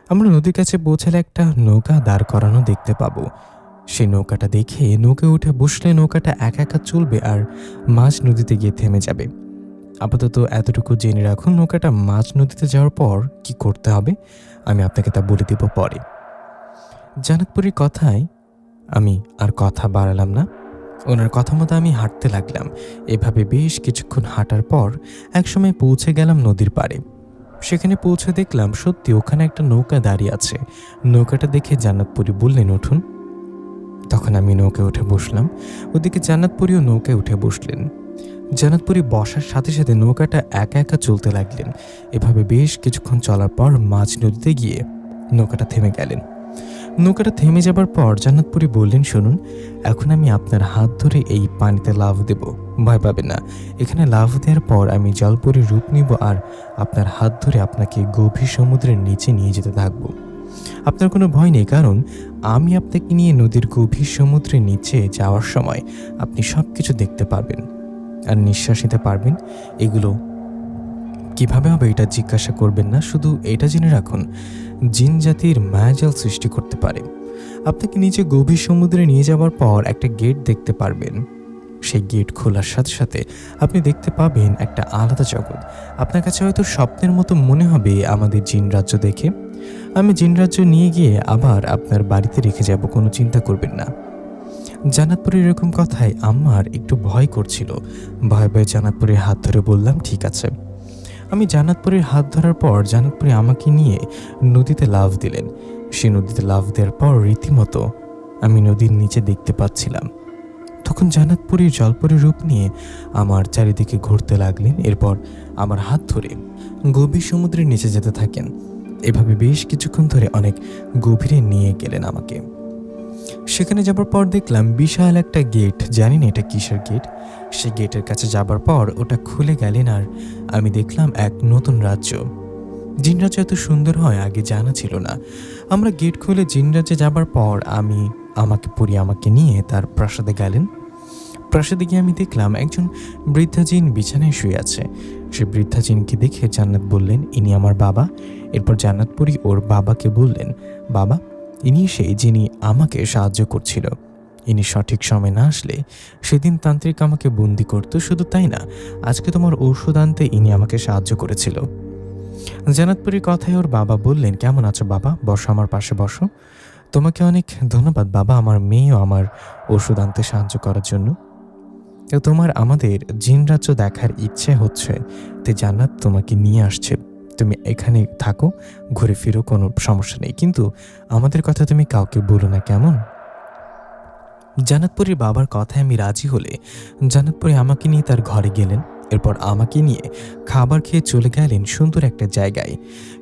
Speaker 2: আমরা নদীর কাছে পৌঁছালে একটা নৌকা দাঁড় করানো দেখতে পাবো। সেই নৌকাটা দেখে নৌকায় উঠে বসলে নৌকাটা একা একা চলবে আর মাঝ নদীতে গিয়ে থেমে যাবে। আপাতত এতটুকু জেনে রাখুন, নৌকাটা মাঝ নদীতে যাওয়ার পর কি করতে হবে আমি আপনাকে তা বলে দেব পরে। জান্নাতপুরীর কথায় আমি আর কথা বাড়ালাম না, ওনার কথা মতো আমি হাঁটতে লাগলাম। এভাবে বেশ কিছুক্ষণ হাঁটার পর একসময় পৌঁছে গেলাম নদীর পাড়ে। সেখানে পৌঁছে দেখলাম সত্যি ওখানে একটা নৌকা দাঁড়িয়ে আছে। নৌকাটা দেখে জান্নাতপুরী বললেন, উঠুন। তখন আমি নৌকায় উঠে বসলাম। ওদিকে জান্নাতপুরীও নৌকায় উঠে বসলেন। জান্নাতপুরী বসার সাথে সাথে নৌকাটা একা একা চলতে লাগলেন। এভাবে বেশ কিছুক্ষণ চলার পর মাঝ নদীতে গিয়ে নৌকাটা থেমে গেলেন। নৌকাটা থেমে যাবার পর জান্নাতপুরী বললেন, শুনুন, এখন আমি আপনার হাত ধরে এই পানিতে লাফ দেব, ভয় পাবেন না। এখানে লাফ দেওয়ার পর আমি জলপরীর রূপ নিব আর আপনার হাত ধরে আপনাকে গভীর সমুদ্রের নিচে নিয়ে যেতে থাকব। আপনার কোনো ভয় নেই, কারণ আমি আপনাকে নিয়ে নদীর গভীর সমুদ্রের নিচে যাওয়ার সময় আপনি সব কিছু দেখতে পারবেন আর নিঃশ্বাস নিতে পারবেন। এগুলো কিভাবে হবে এটা জিজ্ঞাসা করবেন না, শুধু এটা জেনে রাখুন, জিন জাতির মায়াজাল সৃষ্টি করতে পারে। আপনাকে নিচে গভীর সমুদ্রে নিয়ে যাওয়ার পর একটা গেট দেখতে পারবেন। সেই গেট খোলার সাথে সাথে আপনি দেখতে পাবেন একটা আলাদা জগৎ। আপনার কাছে হয়তো স্বপ্নের মতো মনে হবে আমাদের জিন রাজ্য দেখে। আমি জিন রাজ্য নিয়ে গিয়ে আবার আপনার বাড়িতে রেখে যাব, কোনো চিন্তা করবেন না। জান্নাতপুরীর এরকম কথায় আমার একটু ভয় করছিল। ভয়ে ভয়ে জান্নাতপুরীর হাত ধরে বললাম, ঠিক আছে। আমি জান্নাতপুরীর হাত ধরার পর জান্নাতপুরী আমাকে নিয়ে নদীতে লাফ দিলেন। সে নদীতে লাফ দেওয়ার পর রীতিমতো আমি নদীর নিচে দেখতে পাচ্ছিলাম। তখন জান্নাতপুরীর জলপরীর রূপ নিয়ে আমার চারিদিকে ঘুরতে লাগলেন। এরপর আমার হাত ধরে গভীর সমুদ্রের নিচে যেতে থাকেন। এভাবে বেশ কিছুক্ষণ ধরে অনেক গভীরে নিয়ে গেলেন আমাকে। সেখানে যাবার পর দেখলাম বিশাল একটা গেট, জানি না এটা কিসের গেট। সেই গেটের কাছে যাবার পর ওটা খুলে গেলেন আর আমি দেখলাম এক নতুন রাজ্য। জিন রাজ্য এত সুন্দর হয় আগে জানা ছিল না। আমরা গেট খুলে জিন রাজ্যে যাবার পর আমাকে নিয়ে তার প্রাসাদে গেলেন। প্রাসাদে গিয়ে আমি দেখলাম একজন বৃদ্ধা জিন বিছানায় শুয়ে আছে। সে বৃদ্ধা জিনকে দেখে জান্নাত বললেন, ইনি আমার বাবা। এরপর জান্নাতপুরী ওর বাবাকে বললেন, বাবা, ইনি সেই যিনি আমাকে সাহায্য করছিল। ইনি সঠিক সময় না আসলে সেদিন তান্ত্রিক আমাকে বন্দি করত। শুধু তাই না, আজকে তোমার ঔষধ আনতে ইনি আমাকে সাহায্য করেছিল। জান্নাতপুরীর কথায় ওর বাবা বললেন, কেমন আছো বাবা? বসো, আমার পাশে বসো। তোমাকে অনেক ধন্যবাদ বাবা, আমার মেয়েও আমার ওষুধ আনতে সাহায্য করার জন্য। তোমার আমাদের জিন রাজ্য দেখার ইচ্ছে হচ্ছে, তাই জান্নাত তোমাকে নিয়ে আসছে। তুমি এখানে থাকো, ঘুরে ফিরো, কোনো সমস্যা নেই, কিন্তু আমাদের কথা তুমি কাউকে বলো না, কেমন? জান্নাতপুরীর বাবার কথায় আমি রাজি হলে জান্নাতপুরী আমাকে নিয়ে তার ঘরে গেলেন। এরপর আমাকে নিয়ে খাবার খেয়ে চলে গেলেন সুন্দর একটা জায়গায়।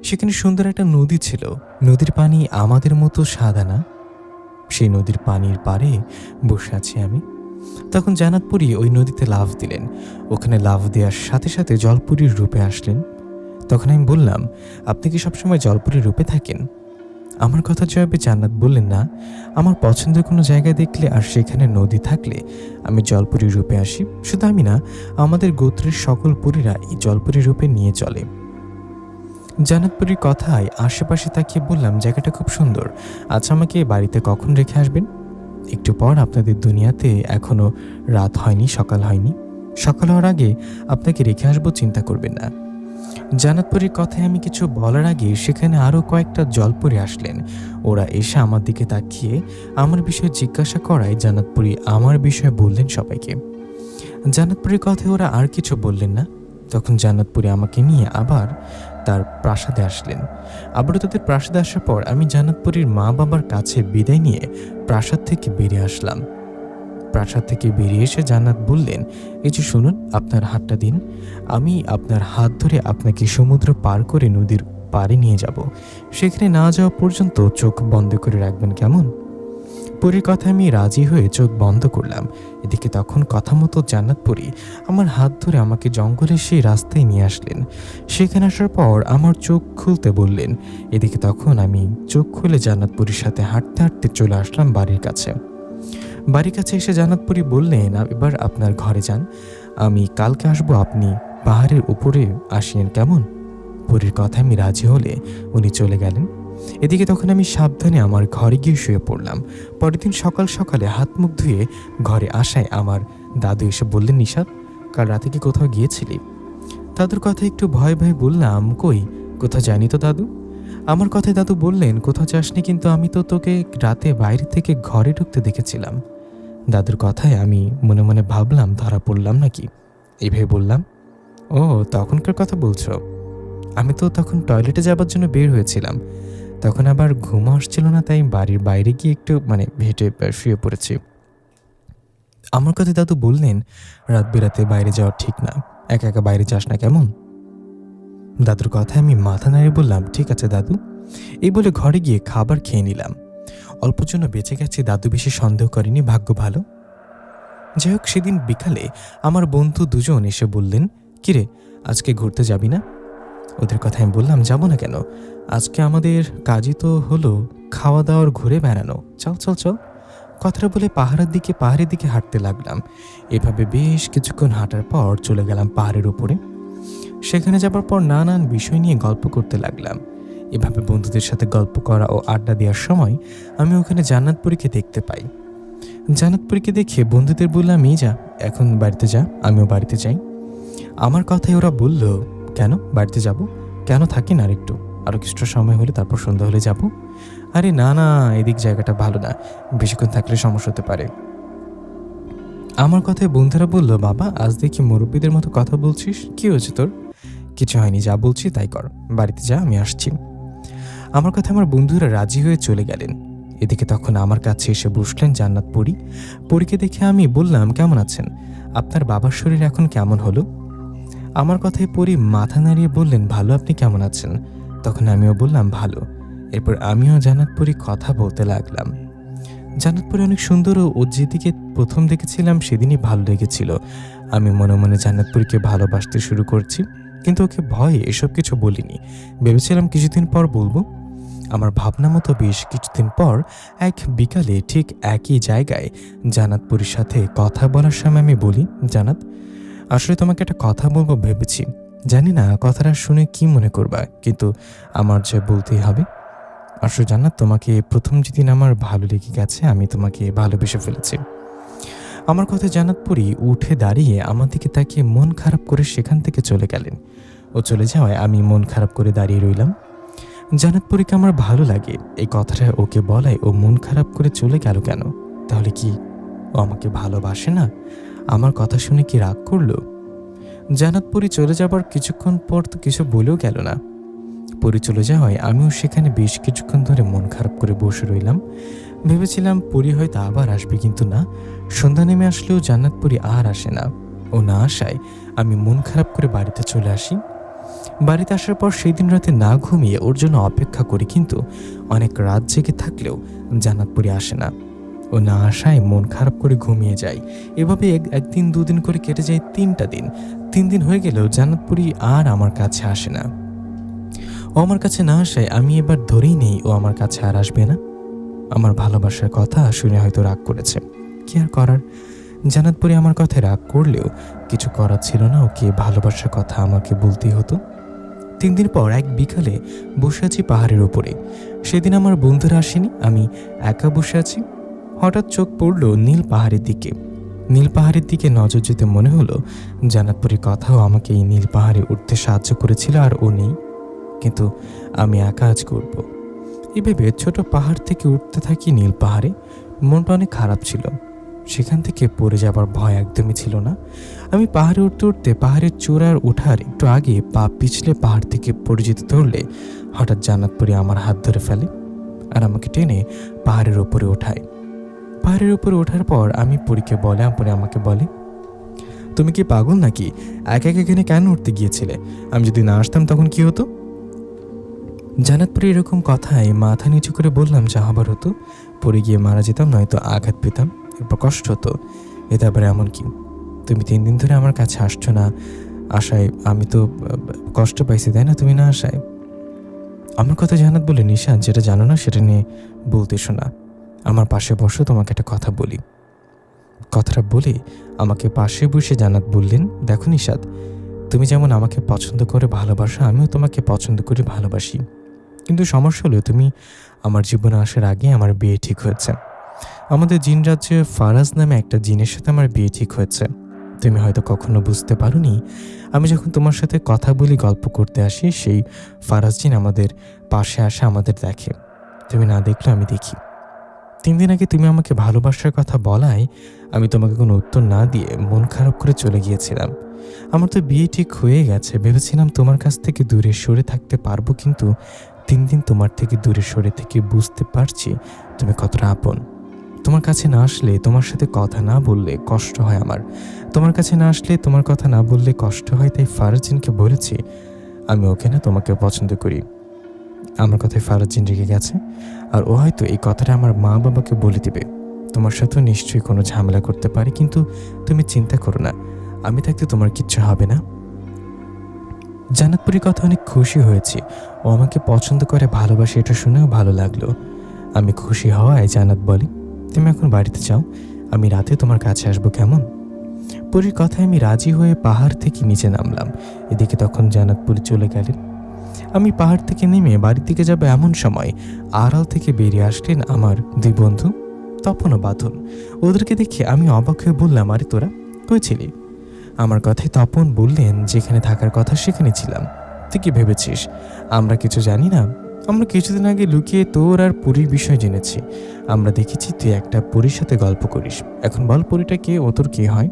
Speaker 2: সেখানে সুন্দর একটা নদী ছিল। নদীর পানি আমাদের মতো সাদা না। সেই নদীর পানির পাড়ে বসে আছি আমি। তখন জান্নাতপুরী ওই নদীতে লাফ দিলেন। ওখানে লাফ দেওয়ার সাথে সাথে জলপুরীর রূপে আসলেন। তখন আমি বললাম, আপনি কি সবসময় জলপুরীর রূপে থাকেন? আমার কথা জবাবে জান্নাত বললেন, না, আমার পছন্দের কোনো জায়গায় দেখলে আর সেখানে নদী থাকলে আমি জলপুরীর রূপে আসি। শুধু আমি না, আমাদের গোত্রের সকল পুরীরা এই জলপুরীর রূপে নিয়ে চলে। জান্নাতপুরীর কথায় আশেপাশে তাকিয়ে বললাম, জায়গাটা খুব সুন্দর। আচ্ছা, আমাকে বাড়িতে কখন রেখে আসবেন? একটু পর। আপনাদের দুনিয়াতে এখনো রাত হয়নি, সকাল হয়নি। সকাল হওয়ার আগে আপনাকে রেখে আসবো, চিন্তা করবেন না। জান্নাতপুরীর কথায় আমি কিছু বলার আগে সেখানে আরও কয়েকটা জলপরী আসলেন। ওরা এসে আমার দিকে তাকিয়ে আমার বিষয়ে জিজ্ঞাসা করায় জান্নাতপুরী আমার বিষয়ে বললেন সবাইকে। জান্নাতপুরীর কথায় ওরা আর কিছু বললেন না। তখন জান্নাতপুরী আমাকে নিয়ে আবার তার প্রাসাদে আসলেন। আবারও তাদের প্রাসাদে আসার পর আমি জান্নাতপুরীর মা বাবার কাছে বিদায় নিয়ে প্রাসাদ থেকে বেরিয়ে আসলাম। প্রাসাদ থেকে বেরিয়ে এসে জান্নাত বললেন, এই যে শুনুন, আপনার হাতটা দিন। আমি আপনার হাত ধরে আপনাকে সমুদ্র পার করে নদীর পাড়ে নিয়ে যাব। সেখানে না যাওয়া পর্যন্ত চোখ বন্ধ করে রাখবেন, কেমন? পরীর কথা আমি রাজি হয়ে চোখ বন্ধ করলাম। এদিকে তখন কথা মতো জান্নাতপুরী আমার হাত ধরে আমাকে জঙ্গলের সেই রাস্তায় নিয়ে আসলেন। সেখানে আসার পর আমার চোখ খুলতে বললেন। এদিকে তখন আমি চোখ খুলে জান্নাতপুরীর সাথে হাঁটতে হাঁটতে চলে আসলাম বাড়ির কাছে। বাড়ির কাছে এসে জান্নাতপুরী বললেন, এবার আপনার ঘরে যান, আমি কালকে আসবো, আপনি পাহাড়ের উপরে আসেন, কেমন? পরীর কথা আমি রাজি হলে উনি চলে গেলেন। এদিকে তখন আমি সাবধানে আমার ঘরে গিয়ে শুয়ে পড়লাম। পরের দিন সকাল সকালে হাত মুখ ধুয়ে ঘরে আসায় আমার দাদু এসে বললেন, নিশাত, কাল রাতে কি কোথাও গিয়েছিলি? দাদুর কথা একটু ভয়ে ভয়ে বললাম, কই, কোথাও জানি তো দাদু। আমার কথায় দাদু বললেন, কোথাও যাসনি, কিন্তু আমি তো তোকে রাতে বাইরে থেকে ঘরে ঢুকতে দেখেছিলাম। দাদুর কথায় আমি মনে মনে ভাবলাম, ধরা পড়লাম নাকি। এইভাবে বললাম, ও, তখনকার কথা বলছো? আমি তো তখন টয়লেটে যাবার জন্য বের হয়েছিলাম। তখন আবার ঘুম আসছিল না, তাই বাড়ির বাইরে গিয়ে একটু হেঁটে শুয়ে পড়েছি। আমার কথায় দাদু বললেন, রাত বেরাতে বাইরে যাওয়া ঠিক না, একা একা বাইরে যাস না, কেমন? দাদুর কথায় আমি মাথা নাড়িয়ে বললাম, ঠিক আছে দাদু। এই বলে ঘরে গিয়ে খাবার খেয়ে নিলাম। অল্পর জন্য বেঁচে গেছে, দাদু বেশি সন্দেহ করেনি, ভাগ্য ভালো। যাই হোক, সেদিন বিকালে আমার বন্ধু দুজন এসে বললেন, কিরে, আজকে ঘুরতে যাবি না? ওদের কথা আমি বললাম, যাব না কেন, আজকে আমাদের কাজই তো হলো খাওয়া দাওয়ার, ঘুরে বেড়ানো, চল চল চল। কথাটা বলে পাহাড়ের দিকে হাঁটতে লাগলাম। এভাবে বেশ কিছুক্ষণ হাঁটার পর চলে গেলাম পাহাড়ের উপরে। সেখানে যাবার পর নানান বিষয় নিয়ে গল্প করতে লাগলাম। এভাবে বন্ধুদের সাথে গল্প করা ও আড্ডা দেওয়ার সময় আমি ওখানে জান্নাতপুরীকে দেখতে পাই। জান্নাতপুরীকে দেখে বন্ধুদের বললাম, এই যা, এখন বাড়িতে যা, আমিও বাড়িতে যাই। আমার কথায় ওরা বলল, কেন বাড়িতে যাব? কেন থাকি না আরও কিছুটা সময় হলে তারপর সন্ধ্যা হলে যাব। আরে না না, এদিক জায়গাটা ভালো না, বেশিক্ষণ থাকলে সমস্যা হতে পারে। আমার কথায় বন্ধুরা বলল, বাবা আজ দেখি মুরব্বীদের মতো কথা বলছিস, কি হয়েছে তোর? কিছু হয়নি, যা বলছি তাই কর, বাড়িতে যা, আমি আসছি। আমার কথা আমার বন্ধুরা রাজি হয়ে চলে গেলেন। এদিকে তখন আমার কাছে এসে বসলেন জান্নাত পরী। পরীকে দেখে আমি বললাম, কেমন আছেন? আপনার বাবার শরীর এখন কেমন হলো? আমার কথায় পরী মাথা নাড়িয়ে বললেন, ভালো, আপনি কেমন আছেন? তখন আমিও বললাম, ভালো। এরপর আমিও জান্নাত পরী কথা বলতে লাগলাম। জান্নাত পরী অনেক সুন্দর ও যেদিকে প্রথম দেখেছিলাম সেদিনই ভালো লেগেছিল। আমি মনে মনে জান্নাত পরীকে ভালোবাসতে শুরু করছি, কিন্তু ওকে ভয়ে এসব কিছু বলিনি। ভেবেছিলাম কিছুদিন পর বলবো। আমার ভাবনা মতো বেশ কিছুদিন পর এক বিকালে ঠিক একই জায়গায় জান্নাত পরীর সাথে কথা বলার সময় আমি বলি, জান্নাত, আসলে তোমাকে একটা কথা বলবো ভেবেছি। জানি না কথাটা শুনে কি মনে করবা, কিন্তু আমার যে বলতেই হবে। আসলে জান্নাত, তোমাকে প্রথম যেদিন আমার ভালো লেগে গেছে, আমি তোমাকে ভালোবেসে ফেলেছি। আমার কথা জান্নাত পরী উঠে দাঁড়িয়ে আমার দিকে তাকিয়ে মন খারাপ করে সেখান থেকে চলে গেলেন। ও চলে যাওয়ায় আমি মন খারাপ করে দাঁড়িয়ে রইলাম। জান্নাত পরীকে আমার ভালো লাগে, এই কথাটা ওকে বলায় ও মন খারাপ করে চলে গেল কেন? তাহলে কি ও আমাকে ভালোবাসে না? আমার কথা শুনে কি রাগ করলো? জান্নাত পরী চলে যাবার কিছুক্ষণ পর তো কিছু বলেও গেল না। পরী চলে যাওয়ায় আমিও সেখানে বেশ কিছুক্ষণ ধরে মন খারাপ করে বসে রইলাম। ভেবেছিলাম পরী হয়তো আবার আসবে, কিন্তু না। সন্ধ্যা নেমে আসলেও জান্নাত পরী আর আসে না। ও না আসায় আমি মন খারাপ করে বাড়িতে চলে আসি। বাড়িতে আসার পর সেই দিন রাতে না ঘুমিয়ে ওর জন্য অপেক্ষা করি, কিন্তু অনেক রাত জেগে থাকলেও জান্নাত পরী আসে না। ও না আসায় মন খারাপ করে ঘুমিয়ে যায়। এভাবে একদিন দুদিন করে কেটে যায় 3টা দিন। 3 দিন হয়ে গেলেও জান্নাত পরী আর আমার কাছে আসে না। ও আমার কাছে না আসায় আমি এবার ধরেই নেই ও আমার কাছে আর আসবে না। আমার ভালোবাসার কথা শুনে হয়তো রাগ করেছে, কি আর করার। জান্নাত পরী আমার কথায় রাগ করলেও কিছু করার ছিল না, ওকে ভালোবাসার কথা আমাকে বলতেই হতো। 3 দিন পর এক বিকালে বসে আছি পাহাড়ের উপরে। সেদিন আমার বন্ধুরা আসেনি, আমি একা বসে আছি। হঠাৎ চোখ পড়ল নীল পাহাড়ের দিকে। নীল পাহাড়ের দিকে নজর যেতে মনে হলো জান্নাত পরীর কথাও আমাকে এই নীল পাহাড়ে উঠতে সাহায্য করেছিল, আর ও নেই, কিন্তু আমি একা আজ করব। এভাবে ছোট পাহাড় থেকে উঠতে থাকি নীল পাহাড়ে। মনটা অনেক খারাপ ছিল, সেখান থেকে পড়ে যাবার ভয় একদমই ছিল না। আমি পাহাড়ে উঠতে উঠতে পাহাড়ের চূড়ার ওঠার একটু আগে পা পিছলে পাহাড় থেকে পড়ে যেতে ধরলে হঠাৎ জান্নাত পরী আমার হাত ধরে ফেলে আর আমাকে টেনে পাহাড়ের উপরে ওঠায়। পাহাড়ের উপরে ওঠার পর আমি পরীকে বলে, পরে আমাকে বলে, তুমি কি পাগল নাকি? একা একা এখানে কেন উঠতে গিয়েছিলে? আমি যদি না আসতাম তখন কি হতো? জান্নাত পরী এরকম কথায় মাথা নিচু করে বললাম, যা হবার হতো, পড়ে গিয়ে মারা যেতাম, নয়তো আঘাত পেতাম, এরপর কষ্ট হতো। এতে আবার এমন কি? তুমি 3 দিন ধরে আমার কাছে আসছো না, আশায় আমি তো কষ্ট পাইছি, তাই না, তুমি না আসায়? আমার কথা জান্নাত বলে, নিশাত, যেটা জানো না সেটা নিয়ে বলতে শোনা, আমার পাশে বসো, তোমাকে একটা কথা বলি। কথাটা বলে আমাকে পাশে বসে জান্নাত বললেন, দেখো নিশাত, তুমি যেমন আমাকে পছন্দ করে ভালোবাসো, আমিও তোমাকে পছন্দ করে ভালোবাসি, কিন্তু সমস্যা হলো তুমি আমার জীবনে আসার আগে আমার বিয়ে ঠিক হয়েছে। আমাদের জিন রাজ্যে ফারাজ নামে একটা জিনের সাথে আমার বিয়ে ঠিক হয়েছে। তুমি হয়তো কখনো বুঝতে পারোনি, আমি যখন তোমার সাথে কথা বলি, গল্প করতে আসি, সেই ফারাজ জিন আমাদের পাশে আসে, আমাদের দেখে। তুমি না দেখলে আমি দেখি। 3 দিন আগে তুমি আমাকে ভালোবাসার কথা বলায় আমি তোমাকে কোনো উত্তর না দিয়ে মন খারাপ করে চলে গিয়েছিলাম। আমার তো বিয়ে ঠিক হয়ে গেছে, ভেবেছিলাম তোমার কাছ থেকে দূরে সরে থাকতে পারবো, কিন্তু 3 দিন তোমার থেকে দূরে সরে থেকে বুঝতে পারছি তুমি কতটা আপন। তোমার কাছে না আসলে, তোমার সাথে কথা না বললে কষ্ট হয় আমার। তোমার কাছে না আসলে, তোমার কথা না বললে কষ্ট হয়, তাই ফারাজিনকে বলেছি আমি ওকে না তোমাকে পছন্দ করি। আমার কথায় ফারাজিন রেগে গেছে, আর ও হয়তো এই কথাটা আমার মা বাবাকে বলে দিবে। তোমার সাথেও নিশ্চয়ই কোনো ঝামেলা করতে পারে, কিন্তু তুমি চিন্তা করো না, আমি থাকতে তোমার কিচ্ছু হবে না। জান্নাত পরীর কথা অনেক খুশি হয়েছি, ও আমাকে পছন্দ করে ভালোবাসে, এটা শুনেও ভালো লাগলো। আমি খুশি হওয়ায় জান্নাত বলি, তুমি এখন বাড়িতে যাও, আমি রাতে তোমার কাছে আসবো, কেমন? পরীর কথায় আমি রাজি হয়ে পাহাড় থেকে নিচে নামলাম। এদিকে তখন জান্নাত পরী চলে গেলেন। আমি পাহাড় থেকে নেমে বাড়ির দিকে যাব এমন সময় আড়াল থেকে বেরিয়ে আসলেন আমার 2 বন্ধু। তপন ও বাঁধন। ওদেরকে দেখে আমি অবাক হয়ে বললাম, আরে তোরা কই ছিলি? আমার কথায় তপন বললেন, যেখানে থাকার কথা সেখানে ছিলাম। তুই কি ভেবেছিস আমরা কিছু জানি না? আমরা কিছুদিন আগে লুকিয়ে তোর আর পুরীর বিষয় জেনেছি। আমরা দেখেছি তুই একটা পুরীর সাথে গল্প করিস। এখন বল, পুরীটা কে, ও তোর কে হয়?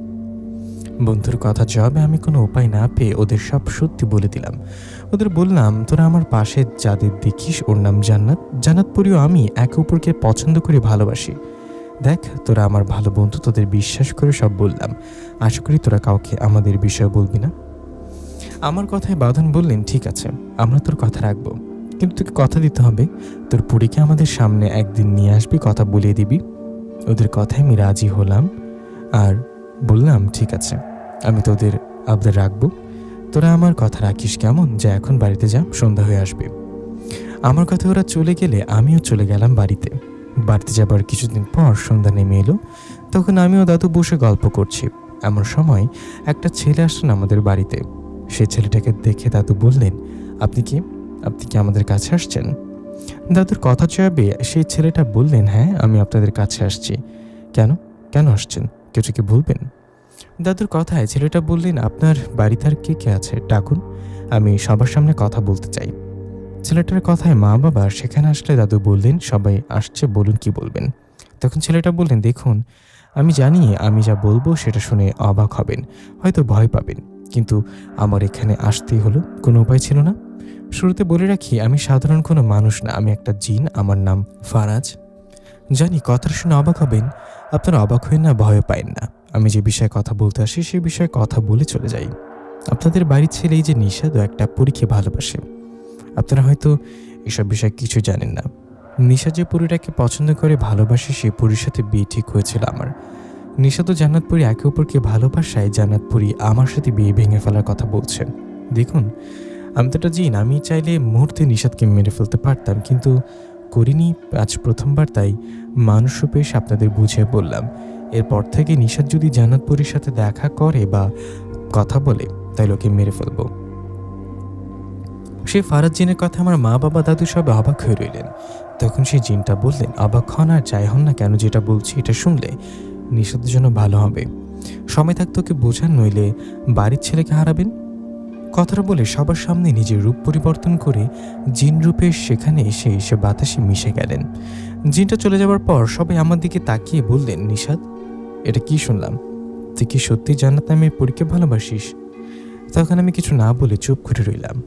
Speaker 2: বন্ধুর কথা জবাবে আমি কোনো উপায় না পেয়ে ওদের সব সত্যি বলে দিলাম। ওদের বললাম, তোরা আমার পাশে যাদের দেখিস ওর নাম জান্নাত। জান্নাতপুরীও আমি একে অপরকে পছন্দ করে ভালোবাসি। দেখ, তোরা আমার ভালো বন্ধু, তোদের বিশ্বাস করে সব বললাম। আশা করি তোরা কাউকে আমাদের বিষয়ে বলবি না। আমার কথায় বাঁধন বললেন, ঠিক আছে, আমরা তোর কথা রাখবো, কিন্তু তোকে কথা দিতে হবে তোর পুরীকে আমাদের সামনে একদিন নিয়ে আসবি, কথা বলিয়ে দিবি। ওদের কথায় আমি রাজি হলাম আর বললাম, ঠিক আছে, আমি তোদের আবদার রাখবো। তোরা আমার কথা রাখিস কেমন? যে এখন বাড়িতে যা, সন্ধ্যা হয়ে আসবে। আমার কথা ওরা চলে গেলে আমিও চলে গেলাম বাড়িতে। বাড়িতে যাবার কিছুদিন পর সন্ধ্যা নেমে এলো। তখন আমিও দাদু বসে গল্প করছি। এমন সময় একটা ছেলে আসলেন আমাদের বাড়িতে। সেই ছেলেটাকে দেখে দাদু বললেন, আপনি কি আমাদের কাছে আসছেন? দাদুর কথা জবাবে সেই ছেলেটা বললেন, হ্যাঁ, আমি আপনাদের কাছে আসছি। কেন কেন আসছেন? কিছু কি বলবেন? দাদুর কথায় ছেলেটা বললেন, আপনার বাড়িতে আর কে কে আছে ডাকুন, আমি সবার সামনে কথা বলতে চাই। ছেলেটার কথায় মা বাবা সেখানে আসলে দাদু বললেন, সবাই আসছে, বলুন কি বলবেন। তখন ছেলেটা বললেন, দেখুন, আমি জানি আমি যা বলবো সেটা শুনে অবাক হবেন, হয়তো ভয় পাবেন, কিন্তু আমার এখানে আসতেই হলো, কোনো উপায় ছিল না। শুরুতে বলে রাখি, আমি সাধারণ কোনো মানুষ না, আমি একটা জিন, আমার নাম ফারাজ। জানি কথাটা শুনে অবাক হবেন, আপনারা অবাক হয়ে না, ভয় পায়েন না। আমি যে বিষয়ে কথা বলতে আসি সে বিষয়ে কথা বলে চলে যাই। আপনাদের বাড়ির ছেলে এই যে নিশাদ, একটা পরীকে ভালোবাসে। আপনারা হয়তো এসব বিষয়ে কিছু জানেন না। নিশাদ যে পরীটাকে পছন্দ করে ভালোবাসে, সেই পরীর সাথে বিয়ে ঠিক হয়েছিল আমার। নিশাদ ও জান্নাতপুরী একে অপরকে ভালোবাসায় জান্নাতপুরী আমার সাথে বিয়ে ভেঙে ফেলার কথা বলছে। দেখুন, আমি তো একটা জিন, আমি চাইলে মুহূর্তে নিশাদকে মেরে ফেলতে পারতাম, কিন্তু করিনি। আজ প্রথমবার, তাই মানুষ রূপে এসে আপনাদের বুঝিয়ে বললাম। এরপর থেকে নিশাদ যদি জান্নাতপুরীর সাথে দেখা করে বা কথা বলে, তাই ওকে মেরে ফেলবো। সেই ফারাজ জিনের কথা আমার মা বাবা দাদু সব অবাক হয়ে রইলেন। তখন সেই জিনটা বললেন, অবাক হন আর যাই হন না কেন, যেটা বলছি এটা শুনলে নিশাদের জন্য ভালো হবে। সময় থাকতে ওকে বোঝান, নইলে বাড়ির ছেলেকে হারাবেন। কথাটা বলে সবার সামনে নিজের রূপ পরিবর্তন করে জিন রূপে সেখানে এসে বাতাসে মিশে গেলেন। জিনটা চলে যাওয়ার পর সবাই আমার দিকে তাকিয়ে বললেন, নিশাদ, এটা কি শুনলাম? তুই কি সত্যি জান্নাত নামের পরীকে ভালোবাসিস? তখন আমি কিছু না বলে চুপ করে রইলাম।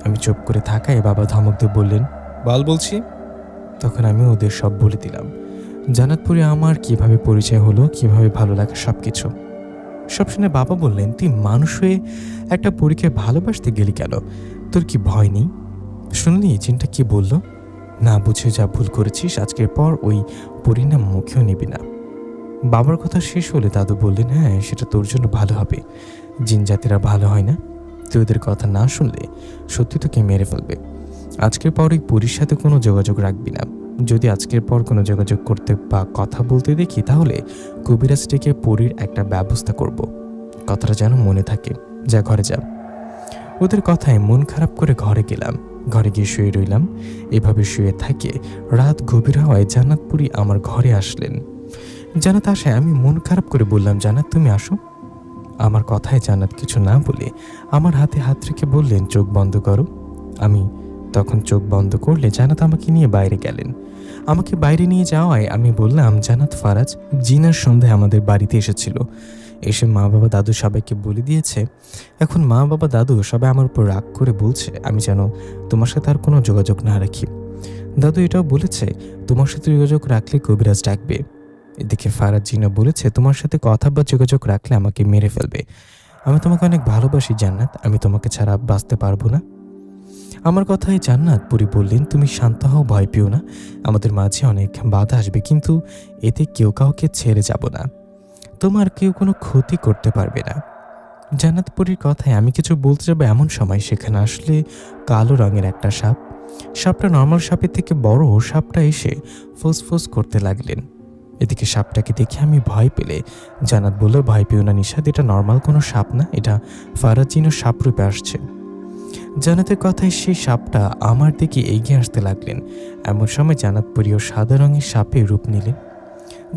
Speaker 2: আমি চুপ করে থাকায় বাবা ধমক দিয়ে বললেন, বল বলছি। তখন আমি ওদের সব বলে দিলাম। জান্নাতপুরে আমার কিভাবে পরিচয় হলো, কিভাবে ভালো লাগে, সব কিছু। সব শুনে বাবা বললেন, তুই মানুষ হয়ে একটা পরীকে ভালোবাসতে গেলি কেন? তোর কি ভয় নেই? শুনলি জিনটা কি বলল? না বুঝে যা ভুল করেছিস, আজকের পর ওই পরিণাম মুখেও নিবি না। বাবার কথা শেষ হলে দাদু বললেন, হ্যাঁ, সেটা তোর জন্য ভালো হবে। জিন জাতিরা ভালো হয় না। তুই ওদের কথা না শুনলে সত্যি তোকে মেরে ফেলবে। আজকের পর ওই পরীর সাথে কোনো যোগাযোগ রাখবি না। যদি আজকের পর কোনো যোগাযোগ করতে বা কথা বলতে দেখি, তাহলে কবিরাজ ডেকে পরীর একটা ব্যবস্থা করব। কথাটা যেন মনে থাকে। যা, ঘরে যা। ওদের কথায় মন খারাপ করে ঘরে গেলাম। ঘরে গিয়ে শুয়ে রইলাম। এভাবে শুয়ে থাকে রাত গভীর হওয়ায় জান্নাতপুরী আমার ঘরে আসলেন। জান্নাত আসায় আমি মন খারাপ করে বললাম, জান্নাত তুমি আসো। আমার কথায় জান্নাত কিছু না বলে আমার হাতে হাত রেখে বললেন, চোখ বন্ধ করো। আমি তখন চোখ বন্ধ করলে জান্নাত আমাকে নিয়ে বাইরে গেলেন। আমাকে বাইরে নিয়ে যাওয়ায় আমি বললাম, জান্নাত, ফারাজ জিনার সন্ধ্যায় আমাদের বাড়িতে এসেছিল। এসে মা বাবা দাদু সবাইকে বলে দিয়েছে। এখন মা বাবা দাদু সবাই আমার উপর রাগ করে বলছে আমি যেন তোমার সাথে আর কোনো যোগাযোগ না রাখি। দাদু এটাও বলেছে, তোমার সাথে যোগাযোগ রাখলে কবিরাজ ডাকবে। এদিকে ফারাজ জিনা বলেছে, তোমার সাথে কথা বা যোগাযোগ রাখলে আমাকে মেরে ফেলবে। আমি তোমাকে অনেক ভালোবাসি জান্নাত, আমি তোমাকে ছাড়া বাঁচতে পারবো না। আমার কথায় জান্নাত পুরি বললেন, তুমি শান্ত হও, ভয় পেও না। আমাদের মাঝে অনেক বাধা আসবে, কিন্তু এতে কেউ কাউকে ছেড়ে যাব না। তোমার কেউ কোনো ক্ষতি করতে পারবে না। জান্নাত পুরীর কথায় আমি কিছু বলতে যাবো, এমন সময় সেখানে আসলে কালো রঙের একটা সাপ। সাপটা নর্মাল সাপের থেকে বড়। সাপটা এসে ফোঁস করতে লাগলেন। এদিকে সাপটাকে দেখে আমি ভয় পেলে জান্নাত বলল, ভয় পেও না নিশাদ, এটা নর্মাল কোনো সাপ না, এটা ফারাজ জিনের সাপ রূপে আসছে। জান্নাতের কথায় সেই সাপটা আমার দিকে এগিয়ে আসতে লাগলেন। এমন সময় জান্নাত পুরীও সাদা রঙের সাপে রূপ নিলেন।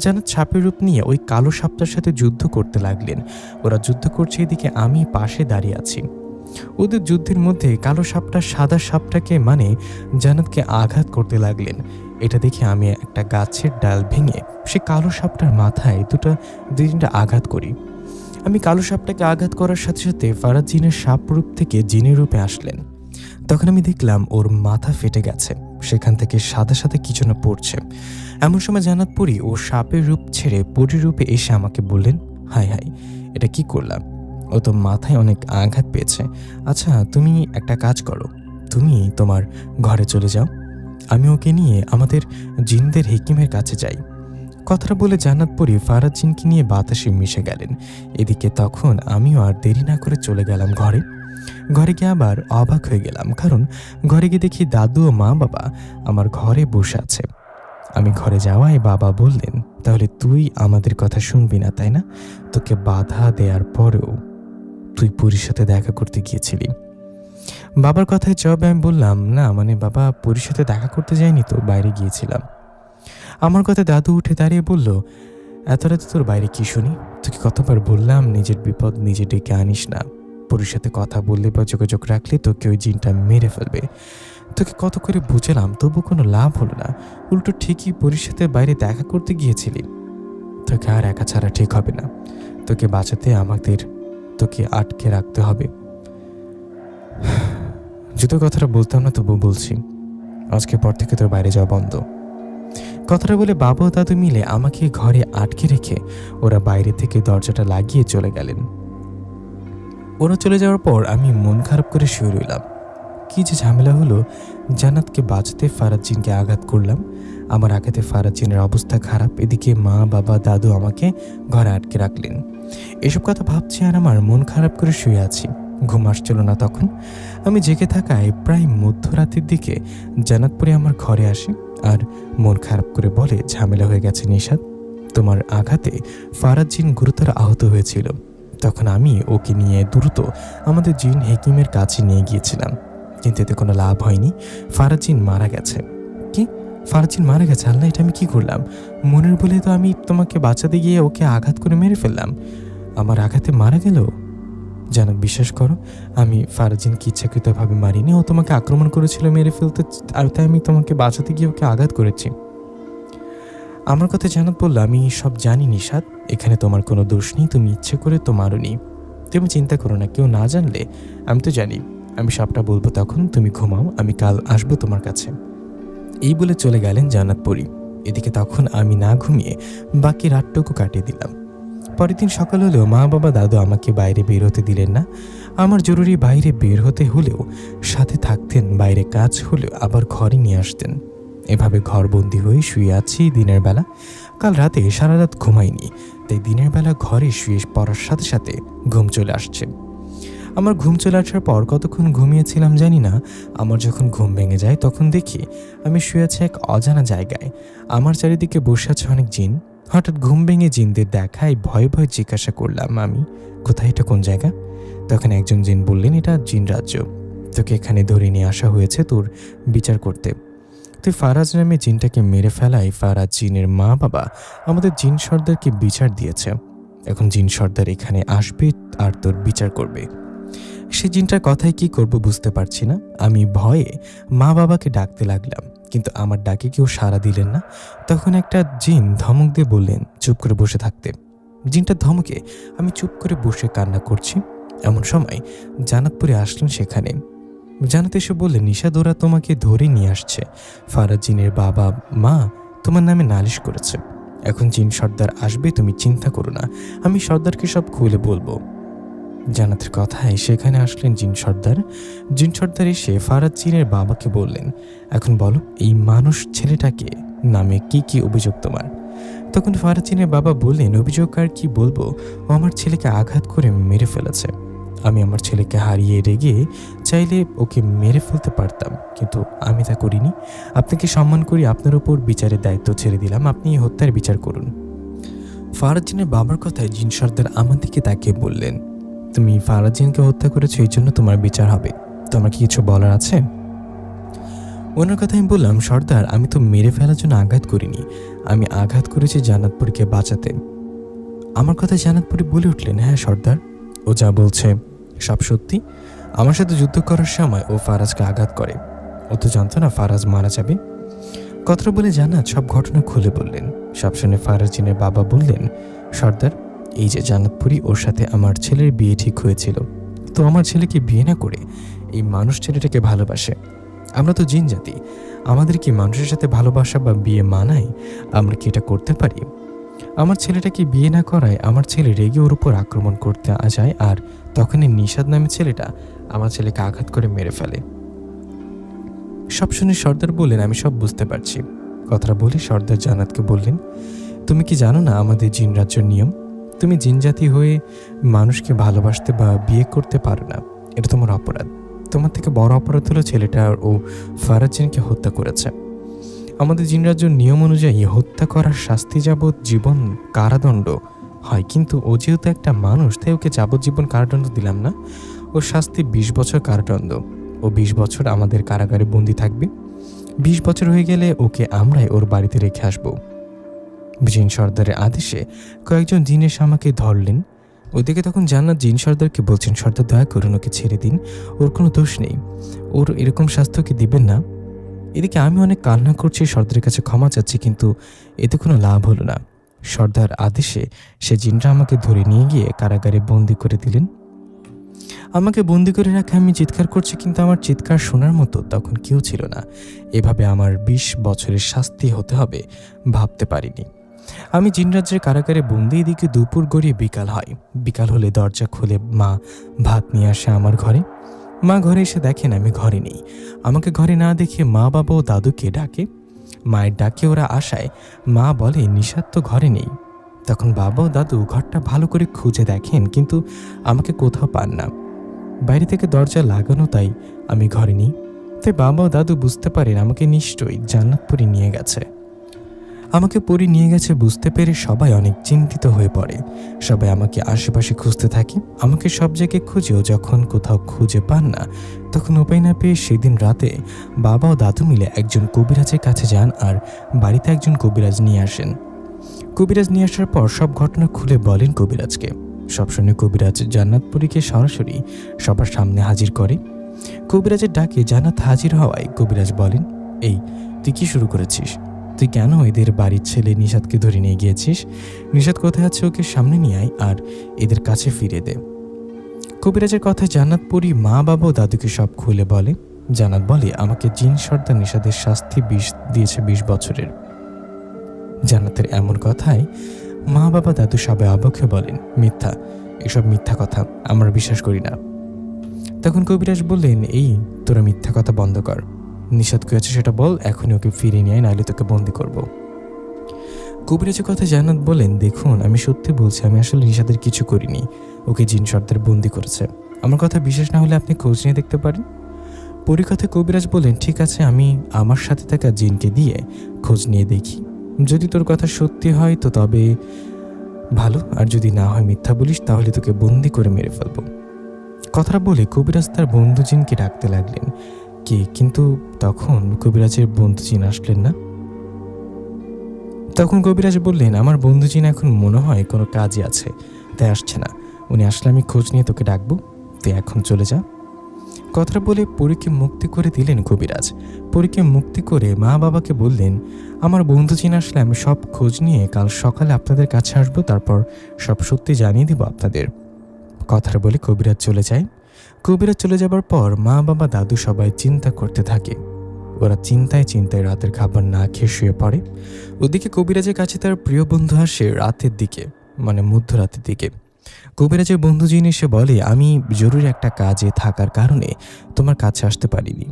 Speaker 2: জান্নাত সাপের রূপ নিয়ে ওই কালো সাপটার সাথে যুদ্ধ করতে লাগলেন। ওরা যুদ্ধ করছে, এদিকে আমি পাশে দাঁড়িয়ে আছি। ওদের যুদ্ধের মধ্যে কালো সাপটা সাদা সাপটাকে মানে জান্নাতকে আঘাত করতে লাগলেন। এটা দেখে আমি একটা গাছের ডাল ভেঙে সে কালো সাপটার মাথায় দুই তিনটা আঘাত করি। আমি কালো সাপটাকে আঘাত করার সাথে সাথে ফারাজ জিনের সাপ রূপ থেকে জিনের রূপে আসলেন। তখন আমি দেখলাম ওর মাথা ফেটে গেছে, সেখান থেকে সাদা সাদা কিছু না পড়ছে। এমন সময় জান্নাত পরি ও সাপের রূপ ছেড়ে পরীর রূপে এসে আমাকে বললেন, হাই হাই, এটা কি করলাম? ও তো মাথায় অনেক আঘাত পেয়েছে। আচ্ছা, তুমি একটা কাজ করো, তুমি তোমার ঘরে চলে যাও, আমি ওকে নিয়ে আমাদের জিনদের হেকিমের কাছে যাই। কথাটা বলে জান্নাত পরি ফারাজ জিনকে নিয়ে বাতাসে মিশে গেলেন। এদিকে তখন আমিও আর দেরি না করে চলে গেলাম ঘরে। ঘরে গিয়ে আবার অবাক হয়ে গেলাম, কারণ ঘরে গিয়ে দেখি দাদু ও মা বাবা আমার ঘরে বসে আছে। আমি ঘরে যাওয়ায় বাবা বললেন, তাহলে তুই আমাদের কথা শুনবি না, তাই না? তোকে বাধা দেওয়ার পরেও তুই পরীর সাথে দেখা করতে গিয়েছিলি। বাবার কথায় জবাবে আমি বললাম, না মানে বাবা, পরীর সাথে দেখা করতে যাইনি তো, বাইরে গিয়েছিলাম। আমার কথায় দাদু উঠে দাঁড়িয়ে বলল, এত রাতে তোর বাইরে কি শুনি? তোকে কতবার বললাম নিজের বিপদ নিজে ডেকে আনিস না। পরীর সাথে কথা বললে বা যোগাযোগ রাখলে তোকে ওই জিনটা মেরে ফেলবে। তোকে কত করে বুঝলাম, তবু কোনো লাভ হলো না। উল্টো ঠিকই পরীর সাথে বাইরে দেখা করতে গিয়েছিলি। তোকে আর একা ছাড়া ঠিক হবে না। তোকে বাঁচাতে আমাদের তোকে আটকে রাখতে হবে। যত কথাটা বলতাম না, তবু বলছি, আজকে পর থেকে তোর বাইরে যাওয়া বন্ধ। কথাটা বলে বাবা ও দাদু মিলে আমাকে ঘরে আটকে রেখে ওরা বাইরে থেকে দরজাটা লাগিয়ে চলে গেলেন। ওরা চলে যাওয়ার পর আমি মন খারাপ করে শুয়ে রইলাম। কি যে ঝামেলা হলো, জান্নাতকে বাঁচাতে ফারাজ জিনকে আঘাত করলাম। আমার আঘাতে ফারাজ জিনের অবস্থা খারাপ, এদিকে মা বাবা দাদু আমাকে ঘরে আটকে রাখলেন। এসব কথা ভাবছি আর আমার মন খারাপ করে শুয়ে আছি। ঘুম আসছিল না তখন। আমি জেগে থাকায় প্রায় মধ্যরাতের দিকে জান্নাত পরে আমার ঘরে আসে আর মন খারাপ করে বলে, ঝামেলা হয়ে গেছে নিশাত, তোমার আঘাতে ফারাজ জিন গুরুতর আহত হয়েছিল। তখন আমি ওকে নিয়ে দ্রুত আমাদের জিন হেকিমের কাছে নিয়ে গিয়েছিলাম, কিন্তু এতে কোনো লাভ হয়নি। ফারাজ জিন মারা গেছে। কি? ফারাজ জিন মারা গেছে? আল্লাহ, এটা আমি কি করলাম? মনের বলে তো আমি তোমাকে বাঁচাতে গিয়ে ওকে আঘাত করে মেরে ফেললাম। আমার আঘাতে মারা গেল? জান্নাত, বিশ্বাস করো, আমি ফারাজ জিনকে ইচ্ছাকৃতভাবে মারিনি। ও তোমাকে আক্রমণ করেছিল মেরে ফেলতে, তাই আমি তোমাকে বাঁচাতে গিয়ে ওকে আঘাত করেছি। আমার কথা জান্নাত বলল, আমি সব জানি নিশাত, এখানে তোমার কোনো দোষ নেই, তুমি ইচ্ছে করে তো মারোনি। তুমি চিন্তা করো না, কেউ না জানলে আমি তো জানি। আমি সবটা বলবো, তখন তুমি ঘুমাও, আমি কাল আসবো তোমার কাছে। এই বলে চলে গেলেন জান্নাত পরি। এদিকে তখন আমি না ঘুমিয়ে বাকি রাতটুকু কাটিয়ে দিলাম। পরের দিন সকাল হলেও মা বাবা দাদু আমাকে বাইরে বের হতে দিলেন না। আমার জরুরি বাইরে বের হতে হলেও সাথে থাকতেন, বাইরে কাজ হলেও আবার ঘরে নিয়ে আসতেন। এভাবে ঘরবন্দি হয়ে শুয়ে আছি দিনের বেলা। কাল রাতে সারা রাত ঘুমাইনি, তাই দিনের বেলা ঘরে শুয়ে পড়ার সাথে সাথে ঘুম চলে আসছে। আমার ঘুম চলে আসার পর কতক্ষণ ঘুমিয়েছিলাম জানি না। আমার যখন ঘুম ভেঙে যায় তখন দেখি আমি শুয়ে আছি এক অজানা জায়গায়। আমার চারিদিকে বসে আছে অনেক জিন। হঠাৎ ঘুম ভেঙে জিনদের দেখায় ভয়ে ভয়ে জিজ্ঞাসা করলাম, আমি কোথায়, এটা কোন জায়গা? তখন একজন জিন বললেন, এটা জিন রাজ্য, তোকে এখানে ধরে নিয়ে আসা হয়েছে তোর বিচার করতে। তুই ফারাজ নামে জিনটাকে মেরে ফেলায় ফারাজ জিনের মা বাবা আমাদের জিন সর্দারকে বিচার দিয়েছে। এখন জিন সর্দার এখানে আসবে আর তোর বিচার করবে। সে জিনটার কথায় কি করব বুঝতে পারছি না। আমি ভয়ে মা বাবাকে ডাকতে লাগলাম, কিন্তু আমার ডাকে কেউ সাড়া দিলেন না। তখন একটা জিন ধমক দিয়ে বললেন, চুপ করে বসে থাকতে। জিনটার ধমকে আমি চুপ করে বসে কান্না করছি। এমন সময় জান্নাত পরে আসলেন সেখানে। জান্নাত এসে বললেন, নিশাত, ওরা তোমাকে ধরে নিয়ে আসছে। ফারাজ জিনের বাবা মা তোমার নামে নালিশ করেছে। এখন জিন সর্দার আসবে, তুমি চিন্তা করো না, আমি সর্দারকে সব খুলে বলবো। জান্নাতের কথায় সেখানে আসলেন জিন সর্দার। জিন সর্দার এসে ফারাজ জিনের বাবাকে বললেন, এখন বলো, এই মানুষ ছেলেটাকে নামে কি কি অভিযোগ তোমার? তখন ফারাজ জিনের বাবা বললেন, অভিযোগ আর কি বলবো, ও আমার ছেলেকে আঘাত করে মেরে ফেলেছে। আমি আমার ছেলেকে হারিয়ে রেগে চাইলে ওকে মেরে ফেলতে পারতাম, কিন্তু আমি তা করিনি। আপনাকে সম্মান করি, আপনার উপর বিচারের দায়িত্ব ছেড়ে দিলাম, আপনি এই হত্যার বিচার করুন। ফারাজ জিনের বাবার কথায় জিন সর্দার আমার দিকে তাকিয়ে বললেন, তুমি ফারাজ জিনকে হত্যা করেছো, এই জন্য তোমার বিচার হবে। তোমার কি কিছু বলার আছে? ওনার কথা আমি বললাম, সর্দার আমি তো মেরে ফেলার জন্য আঘাত করিনি, আমি আঘাত করেছি জান্নাতপুরীকে বাঁচাতে। আমার কথা জান্নাতপুরী বলে উঠলেন, হ্যাঁ সর্দার, ও যা বলছে সব সত্যি। আমার সাথে যুদ্ধ করার সময় ও ফারাজকে আঘাত করে, ও তো জানতো না ফারাজ মারা যাবে। কথাটা বলে জান্নাত সব ঘটনা খুলে বললেন। সব শুনে ফারাজিনের বাবা বললেন, সর্দার এই যে জান্নাতপুরী, ওর সাথে আমার ছেলের বিয়ে ঠিক হয়েছিল, তো আমার ছেলেকে বিয়ে না করে এই মানুষ ছেলেটাকে ভালোবাসে। আমরা তো জিন জাতি, আমাদের কি মানুষের সাথে ভালোবাসা বা বিয়ে মানায়? আমরা কি এটা করতে পারি? আমার ছেলেটাকে বিয়ে না করায় আমার ছেলে রেগে ওর উপর আক্রমণ করতে যায়, আর তখনই নিষাদ নামে ছেলেটা আমার ছেলেকে আঘাত করে মেরে ফেলে। সব শুনে সর্দার বললেন, আমি সব বুঝতে পারছি। কথাটা বলে সর্দার জান্নাতকে বললেন, তুমি কি জানো না আমাদের জিন রাজ্যের নিয়ম? তুমি জিন জাতি হয়ে মানুষকে ভালোবাসতে বা বিয়ে করতে পারো না, এটা তোমার অপরাধ। তোমার থেকে বড় অপরাধ হলো ছেলেটা ও ফারাজ জিনকে হত্যা করেছে। আমাদের জিন রাজ্যের নিয়ম অনুযায়ী হত্যা করার শাস্তি যাবজ্জীবন কারাদণ্ড হয়, কিন্তু ও যেহেতু একটা মানুষ তাই ওকে যাবজ্জীবন কারাদণ্ড দিলাম না, ওর শাস্তি 20 বছর কারাদণ্ড। ও 20 বছর আমাদের কারাগারে বন্দি থাকবে। 20 বছর হয়ে গেলে ওকে আমরাই ওর বাড়িতে রেখে আসবো। জিন সর্দারের আদেশে কয়েকজন জিন এসে আমাকে ধরলেন। ওদিকে তখন জান্নাত জিন সর্দারকে বলছেন, সর্দার দয়া করুন ওকে ছেড়ে দিন, ওর কোনো দোষ নেই, ওর এরকম শাস্তি কি দিবেন না। এদিকে আমি অনেক কান্না করছি, সর্দারের কাছে ক্ষমা চাচ্ছি, কিন্তু এতে কোনো লাভ হলো না। সর্দার আদেশে সে জিনরা আমাকে ধরে নিয়ে গিয়ে কারাগারে বন্দি করে দিলেন। আমাকে বন্দি করে রাখে আমি চিৎকার করছি, কিন্তু আমার চিৎকার শোনার মতো তখন কেউ ছিল না। এভাবে আমার 20 বছরের শাস্তি হতে হবে ভাবতে পারিনি। আমি জিনরাজ্যের কারাগারে বন্দি। এদিকে দুপুর গড়িয়ে বিকাল হয়। বিকাল হলে দরজা খুলে মা ভাত নিয়ে আসে আমার ঘরে। মা ঘরে এসে দেখেন আমি ঘরে নেই। আমাকে ঘরে না দেখে মা বাবা ও দাদুকে ডাকে। মায়ের ডাকে ওরা আসায় মা বলে, নিষাদ তো ঘরে নেই। তখন বাবা ও দাদু ঘরটা ভালো করে খুঁজে দেখেন, কিন্তু আমাকে কোথাও পান না। বাইরে থেকে দরজা লাগানো, তাই আমি ঘরে নেই। তাই বাবা ও দাদু বুঝতে পারেন আমাকে নিশ্চয়ই জান্নাতপুরী নিয়ে গেছে। আমাকে পরি নিয়ে গেছে বুঝতে পেরে সবাই অনেক চিন্তিত হয়ে পড়ে। সবাই আমাকে আশেপাশে খুঁজতে থাকে। আমাকে সব জায়গায় খুঁজেও যখন কোথাও খুঁজে পান না, তখন উপায় না পেয়ে সেদিন রাতে বাবা ও দাদু মিলে একজন কবিরাজের কাছে যান আর বাড়িতে একজন কবিরাজ নিয়ে আসেন। কবিরাজ নিয়ে আসার পর সব ঘটনা খুলে বলেন কবিরাজকে। সব শুনে কবিরাজ জান্নাতপুরীকে সরাসরি সবার সামনে হাজির করে। কবিরাজের ডাকে জান্নাত হাজির হওয়ায় কবিরাজ বলেন, এই তুই কি শুরু করেছিস? তুই কেন এদের বাড়ির ছেলে নিষাদকে ধরে নিয়ে গিয়েছিস? নিষাদ কোথায় আছে ওকে সামনে নিয়ে আয় আর এদের কাছে ফিরে দে। কবিরাজের কথায় জান্নাতপুরী মা বাবা ও দাদুকে সব খুলে বলে। জান্নাত বলে, আমাকে জিন সর্দার নিষাদের শাস্তি দিয়েছে 20 বছরের। জান্নাতের এমন কথায় মা বাবা দাদু সবাই অবাক হয়ে বলেন, মিথ্যা, এসব মিথ্যা কথা, আমরা বিশ্বাস করি না। তখন কবিরাজ বললেন, এই তোরা মিথ্যা কথা বন্ধ কর, নিষাদ কি আছে সেটা বল, এখনই ওকে ফিরিয়ে নিয়ে আয়, নাহলে তোকে বন্দি করব। কবিরাজের কথা জান্নাত বলেন, দেখুন আমি সত্যি বলছি, আমি আসলে নিষাদের কিছু করিনি, ওকে জিন সর্দার বন্দি করেছে। আমার কথা বিশ্বাস না হলে আপনি খোঁজ নিয়ে দেখতে পারেন। পরিকথায় কবিরাজ বলেন, ঠিক আছে, আমি আমার সাথে থাকা জিনকে দিয়ে খোঁজ নিয়ে দেখি, যদি তোর কথা সত্যি হয় তো তবে ভালো, আর যদি না হয় মিথ্যা বলিস তাহলে তোকে বন্দি করে মেরে ফেলবো। কথাটা বলে কবিরাজ তার বন্ধু জিনকে ডাকতে লাগলেন। কিন্তু তখন কবিরাজের বন্ধু জিন আসলেন না। তখন কবিরাজ বললেন, আমার বন্ধু জিন এখন মনে হয় কোনো কাজে আছে, তাই আসছে না। উনি আসলে আমি খোঁজ নিয়ে তোকে ডাকবো, তুই এখন চলে যা। কথাটা বলে পরীকে মুক্তি করে দিলেন কবিরাজ। পরীকে মুক্তি করে মা বাবাকে বললেন, আমার বন্ধু জিন আসলে আমি সব খোঁজ নিয়ে কাল সকালে আপনাদের কাছে আসবো, তারপর সব সত্যি জানিয়ে দিব আপনাদের। কথাটা বলে কবিরাজ চলে যায়। কবিরাজ চলে যাবার পর মা বাবা দাদু সবাই চিন্তা করতে থাকে। ওরা চিন্তায় চিন্তায় রাতের খাবার না খেয়ে শুয়ে পড়ে। ওদিকে কবিরাজের কাছে তার প্রিয় বন্ধু আসে রাতের দিকে, মানে মধ্যরাতের দিকে। কবিরাজের বন্ধু জিন এসে বলে, আমি জরুরি একটা কাজে থাকার কারণে তোমার কাছে আসতে পারিনি।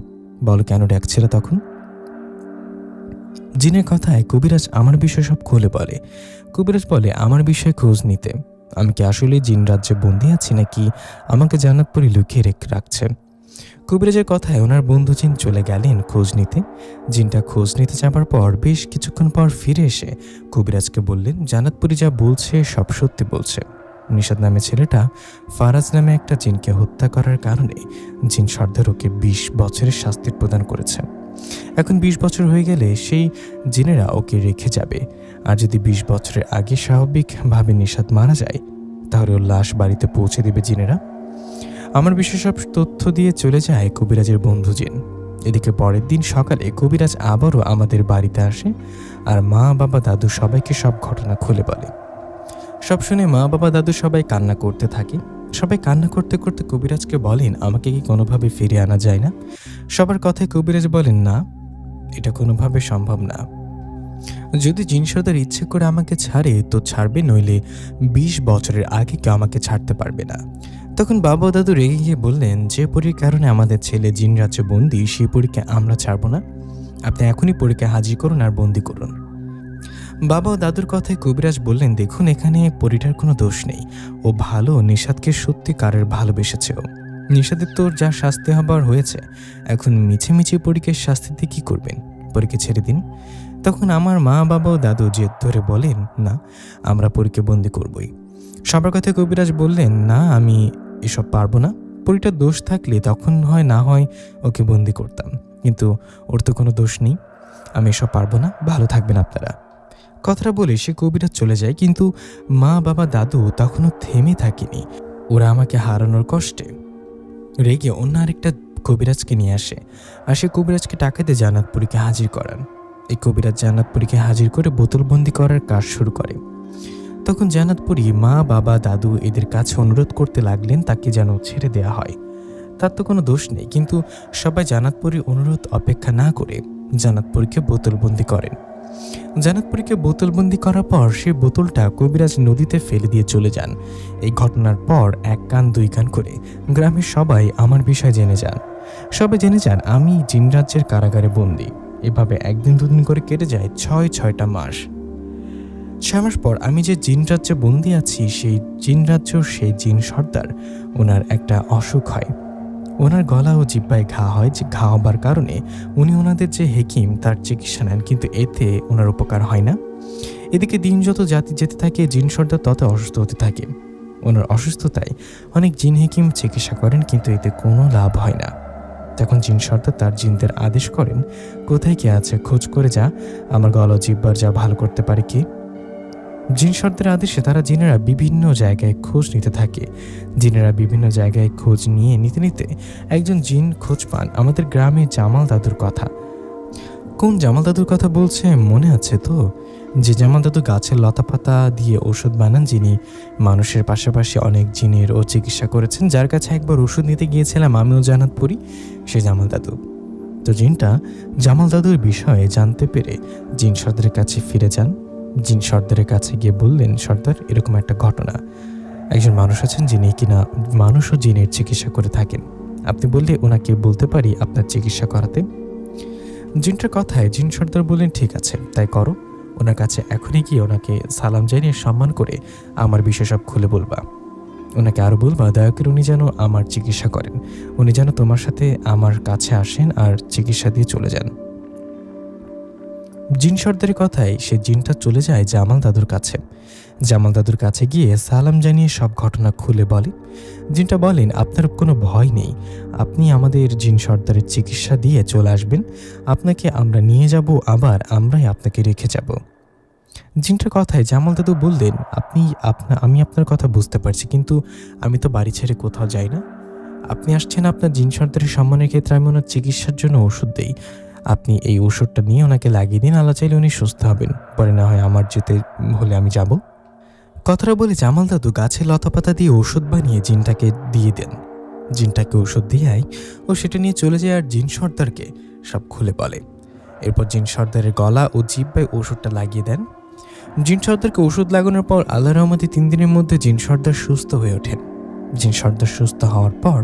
Speaker 2: বলো কেন ডাকছিল? তখন জিনের কথায় কবিরাজ আমার বিষয় সব খুলে বলে। কবিরাজ বলে, আমার বিষয়ে খোঁজ নিতে। আমি কি আসলে জিন রাজ্যে বন্দি আছি নাকি আমাকে জান্নাতপুরী লুকিয়ে রাখছে? কবিরাজের কথায় ওনার বন্ধু জিন চলে গেলেন খোঁজ নিতে। জিনটা খোঁজ নিতে যাবার পর বেশ কিছুক্ষণ পর ফিরে এসে কবিরাজকে বললেন, জান্নাতপুরী যা বলছে সব সত্যি বলছে। নিষাদ নামে ছেলেটা ফারাজ নামে একটা জিনকে হত্যা করার কারণে জিন সর্দার ওকে 20 বছরের শাস্তি প্রদান করেছে। এখন ২০ বছর হয়ে গেলে সেই জিনেরা ওকে রেখে যাবে। আর যদি ২০ বছরের আগে স্বাভাবিকভাবে নিশাত মারা যায়, তাহলে ওর লাশ বাড়িতে পৌঁছে দেবে জিনেরা। আমার বিষয়ে সব তথ্য দিয়ে চলে যায় কবিরাজের বন্ধু জিন। এদিকে পরের দিন সকালে কবিরাজ আবারও আমাদের বাড়িতে আসে আর মা বাবা দাদু সবাইকে সব ঘটনা খুলে বলে। সব শুনে মা বাবা দাদু সবাই কান্না করতে থাকে। সবাই কান্না করতে করতে কবিরাজকে বলেন, আমাকে কি কোনোভাবে ফিরে আনা যায় না? সবার কথায় কবিরাজ বলেন, না, এটা কোনোভাবে সম্ভব না। যদি জিন সর্দার ইচ্ছে করে আমাকে ছাড়ে তো ছাড়বে, নইলে ২০ বছরের আগে কেউ আমাকে ছাড়তে পারবে না। তখন বাবা ও দাদু রেগে গিয়ে বললেন, যে পরীর কারণে আমাদের ছেলে জিন রাজ্যে বন্দি, সেই পরীকে আমরা ছাড়ব না। আপনি এখনই পরীকে হাজির করুন আর বন্দি করুন। বাবা ও দাদুর কথায় কবিরাজ বললেন, দেখুন, এখানে পরীটার কোনো দোষ নেই। ও ভালো, নিশাদকে সত্যিকারের ভালোবেসেছে। ও নিশাদের তো যা শাস্তি হবার হয়েছে, এখন মিছে মিছে পরীকে শাস্তি দিয়ে কী করবেন? পরীকে ছেড়ে দিন। তখন আমার মা বাবা ও দাদু জেদ ধরে বলেন, না, আমরা পরীকে বন্দি করবই। সবার কথায় কবিরাজ বললেন, না, আমি এসব পারবো না। পরীটার দোষ থাকলে তখন হয় না হয় ওকে বন্দি করতাম, কিন্তু ওর তো কোনো দোষ নেই। আমি এসব পারবো না, ভালো থাকবেন আপনারা। কথাটা বলে সে কবিরাজ চলে যায়, কিন্তু মা বাবা দাদু তখনও থেমে থাকেনি। ওরা আমাকে হারানোর কষ্টে রেগে অন্য আরেকটা কবিরাজকে নিয়ে আসে, আর সে কবিরাজকে টাকা দিয়ে জান্নাতপুরীকে হাজির করান। এই কবিরাজ জান্নাতপুরীকে হাজির করে বোতলবন্দি করার কাজ শুরু করে। তখন জান্নাতপুরী মা বাবা দাদু এদের কাছে অনুরোধ করতে লাগলেন তাকে যেন ছেড়ে দেয়া হয়। তার তো কোনো দোষ নেই, কিন্তু সবাই জান্নাতপুরীর অনুরোধ অপেক্ষা না করে জান্নাতপুরীকে বোতলবন্দি করেন। জান্নাতপুরীকে বোতলবন্দি করার পর সেই বোতলটা কবিরাজ নদীতে ফেলে দিয়ে চলে যান। এই ঘটনার পর ১ কান ২ কান করে গ্রামের সবাই আমার বিষয় জেনে যান। সবাই জেনে যান আমি জিনরাজ্যের কারাগারে বন্দী। এভাবে ১ দিন ২ দিন করে কেটে যায় ৬টা মাস। ৬ মাস পর আমি যে জিনরাজ্যে বন্দী আছি, সেই জিনরাজ্য, সেই জিন সর্দার, ওনার একটা অসুখ হয়। ওনার গলা ও জিহ্বায় ঘা হয়। যে ঘা হবার কারণে উনি ওনাদের যে হেকিম তার চিকিৎসা নেন, কিন্তু এতে ওনার উপকার হয় না। এদিকে দিন যত যেতে থাকে জিন সর্দার তত অসুস্থ হতে থাকে। ওনার অসুস্থতায় অনেক জিন হেকিম চিকিৎসা করেন, কিন্তু এতে কোনো লাভ হয় না। তখন জিন সর্দার তার জিনদের আদেশ করেন, কোথায় কে আছে খোঁজ করে যা, আমার গলা ও জিহ্বার যা ভালো করতে পারে কে। জিন সর্দারের আদেশে তারা জিনেরা বিভিন্ন জায়গায় খোঁজ নিতে থাকে। জিনেরা বিভিন্ন জায়গায় খোঁজ নিতে নিতে একজন জিন খোঁজ পান আমাদের গ্রামে জামাল দাদুর কথা। কোন জামাল দাদুর কথা বলছে মনে আছে তো? যে জামাল দাদু গাছের লতাপাতা দিয়ে ওষুধ বানান, যিনি মানুষের পাশাপাশি অনেক জিনের ও চিকিৎসা করেছেন, যার কাছে একবার ওষুধ নিতে গিয়েছিলাম আমিও জান্নাতপুরী, সে জামাল দাদু। তো জিনটা জামাল দাদুর বিষয়ে জানতে পেরে জিন সর্দারের কাছে ফিরে যান। জিন সর্দারের কাছে গিয়ে বললেন, সর্দার, এরকম একটা ঘটনা, একজন মানুষ আছেন যিনি কিনা মানুষ ও জিনের চিকিৎসা করে থাকেন। আপনি বললে ওনাকে বলতে পারি আপনার চিকিৎসা করাতে। জিনটার কথায় জিন সর্দার বললেন, ঠিক আছে, তাই করো। ওনার কাছে এখনই গিয়ে ওনাকে সালাম জানিয়ে সম্মান করে আমার বিষয় সব খুলে বলবা। ওনাকে আরও বলবা, দয়া করে উনি যেন আমার চিকিৎসা করেন, উনি যেন তোমার সাথে আমার কাছে আসেন আর চিকিৎসা দিয়ে চলে যান। জিন সর্দারের কথায় সে জিনটা চলে যায় জামাল দাদুর কাছে। জামাল দাদুর কাছে গিয়ে সালাম জানিয়ে সব ঘটনা খুলে বলে। জিনটা বলেন, আপনার কোনো ভয় নেই, আপনি আমাদের জিন সর্দারের চিকিৎসা দিয়ে চলে আসবেন, আপনাকে আমরা নিয়ে যাব, আবার আমরাই আপনাকে রেখে যাব। জিনটার কথায় জামাল দাদু বললেন, আমি আপনার কথা বুঝতে পারছি, কিন্তু আমি তো বাড়ি ছেড়ে কোথাও যাই না। আপনি আসছেন আপনার জিন সর্দারের সম্মানের ক্ষেত্রে, আমি ওনার চিকিৎসার জন্য ওষুধ দেই, আপনি এই ওষুধটা নিয়ে ওনাকে লাগিয়ে দিন, আল্লাহ চাইলে উনি সুস্থ হবেন, পরে না হয় আমার যেতে হলে আমি যাব। কথাটা বলে জামাল দাদু গাছের লতাপাতা দিয়ে ওষুধ বানিয়ে জিনটাকে দিয়ে দেন। জিনটাকে ওষুধ দিয়ে ও সেটা নিয়ে চলে যায় আর জিন সর্দারকে সব খুলে বলে। এরপর জিন সর্দারের গলা ও জিহ্বায় ওষুধটা লাগিয়ে দেন। জিন সর্দারকে ওষুধ লাগানোর পর আল্লাহর রহমতে ৩ দিনের মধ্যে জিন সর্দার সুস্থ হয়ে ওঠেন। জিন সর্দার সুস্থ হওয়ার পর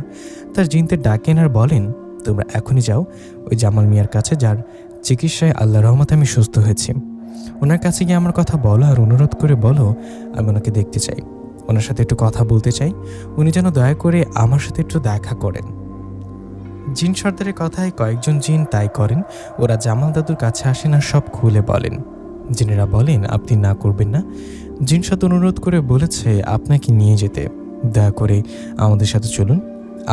Speaker 2: তার জিনদের ডাকেন আর বলেন, তোমরা এখনই যাও ওই জামাল মিয়ার কাছে, যার চিকিৎসায় আল্লাহর রহমতে আমি সুস্থ হয়েছি। ওনার কাছে গিয়ে আমার কথা বলো আর অনুরোধ করে বলো আমি ওনাকে দেখতে চাই, ওনার সাথে একটু কথা বলতে চাই, উনি যেন দয়া করে আমার সাথে একটু দেখা করেন। জিন সর্দারের কথায় কয়েকজন জিন তাই করেন। ওরা জামাল দাদুর কাছে আসেন আর সব খুলে বলেন। জিনেরা বলেন, আপনি না করবেন না। জিন সর্দার অনুরোধ করে বলেছে আপনাকে নিয়ে যেতে, দয়া করে আমাদের সাথে চলুন,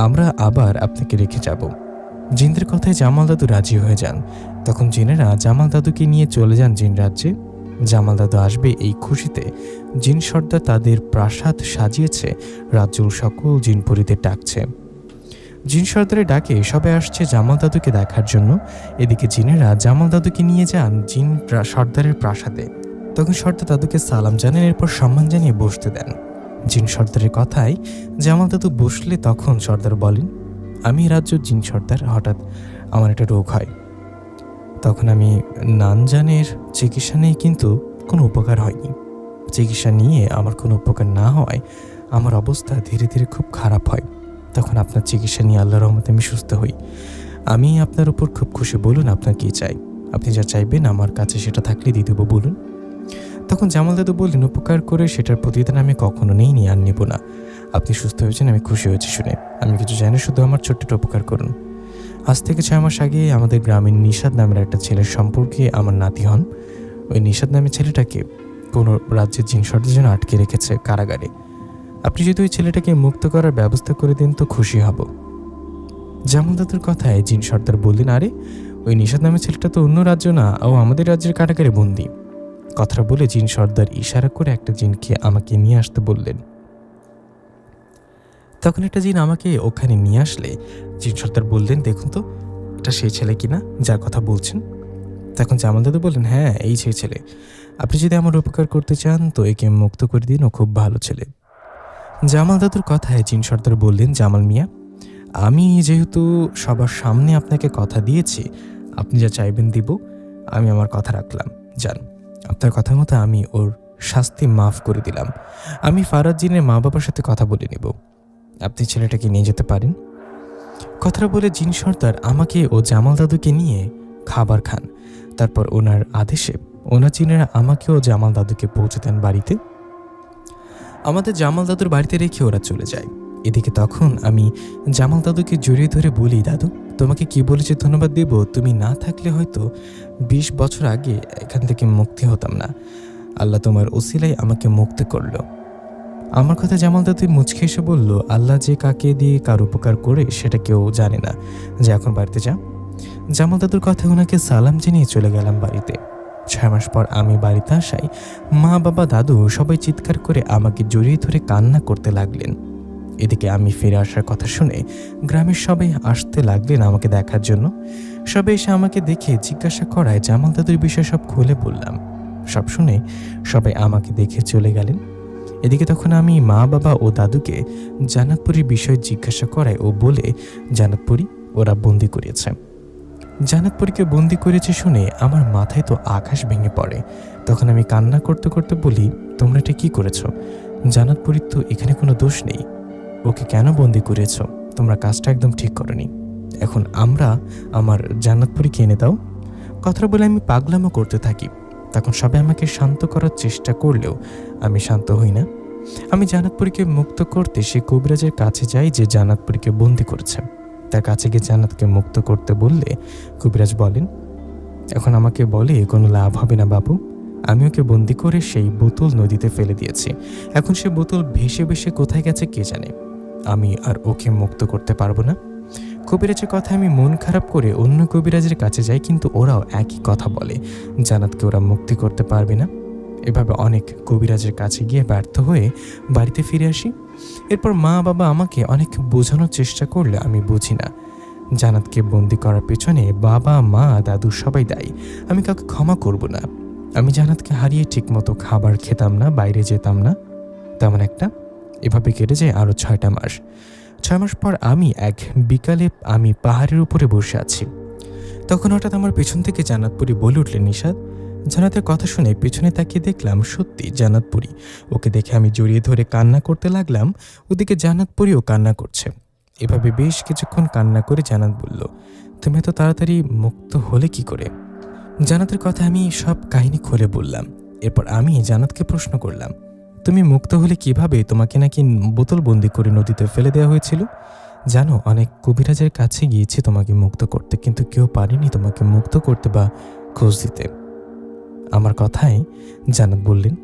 Speaker 2: আমরা আবার আপনাকে রেখে যাব। জিনদের কথায় জামাল দাদু রাজি হয়ে যান। তখন জিনেরা জামাল দাদুকে নিয়ে চলে যান জিন রাজ্যে। জামাল দাদু আসবে এই খুশিতে জিন সর্দার তাদের প্রাসাদ সাজিয়েছে, রাজ্যের সকল জিনপুরীদের ডাকছে। জিন সর্দারের ডাকে সবাই আসছে জামাল দাদুকে দেখার জন্য। এদিকে জিনেরা জামাল দাদুকে নিয়ে যান জিন সর্দারের প্রাসাদে। তখন সর্দার দাদুকে সালাম জানান, এরপর সম্মান জানিয়ে বসতে দেন। জিন সর্দারের কথায় জামাল দাদু বসলে তখন সর্দার বলেন, আমি রাজ্য জিন সর্দার, হঠাৎ আমার একটা রোগ হয়। তখন আমি নানজানের চিকিৎসা নেই, কিন্তু কোনো উপকার হয়নি। চিকিৎসা নিয়ে আমার কোনো উপকার না হওয়ায় আমার অবস্থা ধীরে ধীরে খুব খারাপ হয়। তখন আপনার চিকিৎসা নিয়ে আল্লাহর রহমতে আমি সুস্থ হই। আমি আপনার উপর খুব খুশি। বলুন আপনার কী চাই? আপনি যা চাইবেন আমার কাছে সেটা থাকলে দিয়ে দেবো, বলুন। তখন জামাল দাদু বললেন, উপকার করে সেটার প্রতিদান আমি কখনো নেইনি, আর নেব না। আপনি সুস্থ হয়েছেন, আমি খুশি হয়েছি শুনে। আমি কিছু জানি, শুধু আমার ছোট্ট একটা উপকার করুন। আজ থেকে 6 মাস আগে আমাদের গ্রামের নিশাদ নামের একটা ছেলের সম্পর্কে আমার নাতি হন। ওই নিশাদ নামের ছেলেটাকে কোনো রাজ্যের জিন সর্দার জন্য আটকে রেখেছে কারাগারে। আপনি যদি ওই ছেলেটাকে মুক্ত করার ব্যবস্থা করে দেন তো খুশি হব। জামাল দাদুর কথায় জিন সর্দার বললেন, আরে ওই নিশাদ নামের ছেলেটা তো অন্য রাজ্য না, ও আমাদের রাজ্যের কারাগারে বন্দী। কথাটা বলে জিন সর্দার ইশারা করে একটা জিনকে আমাকে নিয়ে আসতে বললেন। তখন একটা জিন আমাকে ওখানে নিয়ে আসলে জিন সর্দার বললেন, দেখুন তো এটা সেই ছেলে কিনা যার কথা বলছেন। তখন জামাল দাদু বললেন, হ্যাঁ এই সেই ছেলে। আপনি যদি আমার উপকার করতে চান তো একে মুক্ত করে দিন, ও খুব ভালো ছেলে। জামাল দাদুর কথায় জিন সর্দার বললেন, জামাল মিয়া, আমি যেহেতু সবার সামনে আপনাকে কথা দিয়েছি, আপনি যা চাইবেন দিব। আমি আমার কথা রাখলাম। যান, আপনার কথা মতো আমি ওর শাস্তি মাফ করে দিলাম। আমি ফারাজ জিনের মা বাবার সাথে কথা বলে নেব, আপনি ছেলেটাকে নিয়ে যেতে পারেন। কথাটা বলে জিন সর্দার আমাকে ও জামাল দাদুকে নিয়ে খাবার খান। তারপর ওনার আদেশে ওনার জিনেরা আমাকে ও জামাল দাদুকে পৌঁছে দেন বাড়িতে। আমাদের জামাল দাদুর বাড়িতে রেখে ওরা চলে যায়। এদিকে তখন আমি জামাল দাদুকে জড়িয়ে ধরে বলি, দাদু তোমাকে কি বলেছে ধন্যবাদ দেব? তুমি না থাকলে হয়তো 20 বছর আগে এখান থেকে মুক্তি হতাম না। আল্লাহ তোমার ওসিলায় আমাকে মুক্ত করলো। আমার কথা জামাল দাদু মুচকে এসে বলল, আল্লাহ যে কাকে দিয়ে কার উপকার করে সেটা কেউ জানে না, যে এখন বাড়িতে যা। জামাল দাদুর কথা ওনাকে সালাম জানিয়ে চলে গেলাম বাড়িতে। 6 মাস পর আমি বাড়িতে আসায় মা বাবা দাদু সবাই চিৎকার করে আমাকে জড়িয়ে ধরে কান্না করতে লাগলেন। এদিকে আমি ফিরে আসার কথা শুনে গ্রামের সবাই আসতে লাগলেন আমাকে দেখার জন্য। সবাই এসে আমাকে দেখে জিজ্ঞাসা করায় জামাল দাদুর বিষয়ে সব খুলে বললাম। সব শুনে সবাই আমাকে দেখে চলে গেলেন। এদিকে তখন আমি মা বাবা ও দাদুকে জান্নাতপুরীর বিষয় জিজ্ঞাসা করায় ও বলে, জান্নাতপুরী ওরা বন্দি করিয়েছে। জান্নাতপুরীকে বন্দি করেছে শুনে আমার মাথায় তো আকাশ ভেঙে পড়ে। তখন আমি কান্না করতে করতে বলি, তোমরা এটা কি করেছ? জান্নাতপুরীর তো এখানে কোনো দোষ নেই, ওকে কেন বন্দি করেছ? তোমরা কাজটা একদম ঠিক করনি। এখন আমরা আমার জান্নাতপুরীকে এনে দাও। কথাটা বলে আমি পাগলামো করতে থাকি। তখন সবাই আমাকে শান্ত করার চেষ্টা করলেও আমি শান্ত হই না। আমি জান্নাতপুরীকে মুক্ত করতে সে কবিরাজের কাছে যাই যে জান্নাতপুরীকে বন্দি করেছে। তার কাছে গিয়ে জান্নাতকে মুক্ত করতে বললে কবিরাজ বলেন, এখন আমাকে বলে কোনো লাভ হবে না বাবু। আমি ওকে বন্দি করে সেই বোতল নদীতে ফেলে দিয়েছি। এখন সে বোতল ভেসে ভেসে কোথায় গেছে কে জানে। আমি আর ওকে মুক্ত করতে পারবো না। কবিরাজের কথা আমি মন খারাপ করে অন্য কবিরাজের কাছে যাই, কিন্তু ওরাও একই কথা বলে, জান্নাতকে ওরা মুক্তি করতে পারবে না। এভাবে অনেক কবিরাজের কাছে গিয়ে ব্যর্থ হয়ে বাড়িতে ফিরে আসি। এরপর মা বাবা আমাকে অনেক বোঝানোর চেষ্টা করলে আমি বুঝি না। জান্নাতকে বন্দি করার পেছনে বাবা মা দাদু সবাই দায়ী। আমি কাউকে ক্ষমা করব না। আমি জান্নাতকে হারিয়ে ঠিকমতো খাবার খেতাম না, বাইরে যেতাম না, তেমন একটা। এভাবে কেটে যায় আরও 6টা মাস। 6 মাস পর আমি এক বিকালে আমি পাহাড়ের উপরে বসে আছি। তখন হঠাৎ আমার পেছন থেকে জান্নাতপুরী বলে উঠলেন, নিশাদ। জান্নাতের কথা শুনে পেছনে তাকিয়ে দেখলাম সত্যি জান্নাতপুরী। ওকে দেখে আমি জড়িয়ে ধরে কান্না করতে লাগলাম। ওদিকে জান্নাতপুরীও কান্না করছে। এভাবে বেশ কিছুক্ষণ কান্না করে জান্নাত বলল, তুমি এত তাড়াতাড়ি মুক্ত হলে কি করে? জান্নাতের কথা আমি সব কাহিনী খুলে বললাম। এরপর আমি জান্নাতকে প্রশ্ন করলাম, তুমি মুক্ত হলে কিভাবে? তোমাকে নাকি বোতল বন্দি করে নদীতে ফেলে দেওয়া হয়েছিল। জানো, অনেক কবিরাজের কাছে গিয়েছি তোমাকে মুক্ত করতে, কিন্তু কেউ পারেনি তোমাকে মুক্ত করতে বা খোঁজ দিতে। আমার কথায় জান্নাত বললেন,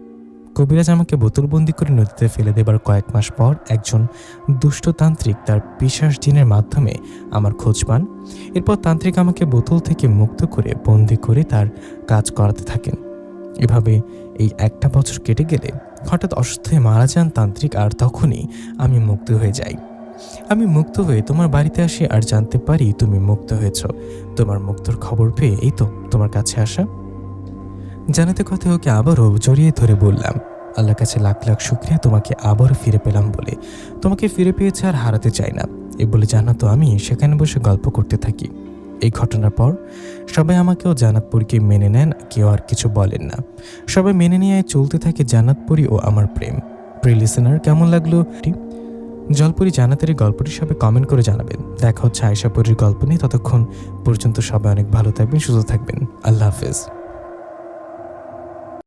Speaker 2: কবিরাজ আমাকে বোতলবন্দি করে নদীতে ফেলে দেবার কয়েক মাস পর একজন দুষ্টতান্ত্রিক তার পিশাচ জিনের মাধ্যমে আমার খোঁজ পান। এরপর তান্ত্রিক আমাকে বোতল থেকে মুক্ত করে বন্দি করে তার কাজ করাতে থাকেন। এভাবে এই 1টা বছর কেটে গেলে হঠাৎ অসুস্থ হয়ে মারা যান তান্ত্রিক, আর তখনই আমি মুক্ত হয়ে যাই। আমি মুক্ত হয়ে তোমার বাড়িতে আসি আর জানতে পারি তুমি মুক্ত হয়েছ। তোমার মুক্তর খবর পেয়ে এই তো তোমার কাছে আসা। জানাতে কথা ওকে আবারও জড়িয়ে ধরে বললাম, আল্লাহর কাছে লাখ লাখ শুকরিয়া তোমাকে আবারও ফিরে পেলাম বলে। তোমাকে ফিরে পেয়েছে আর হারাতে চাই না, এ বলে জান্নাত আমি সেখানে বসে গল্প করতে থাকি। এই ঘটনার পর সবাই আমাকেও জান্নাতপুরীকে মেনে নেন, কেউ আর কিছু বলেন না। সবাই মেনে নিয়ে চলতে থাকে জান্নাতপুরী ও আমার প্রেম। প্রিয় লিসেনার, কেমন লাগলো জলপুরি জান্নাতের এই গল্পটি সবাই কমেন্ট করে জানাবেন। দেখা হচ্ছে আয়েশাপুরীর গল্প নিয়ে। ততক্ষণ পর্যন্ত সবাই অনেক ভালো থাকবেন, সুস্থ থাকবেন। আল্লাহ হাফেজ।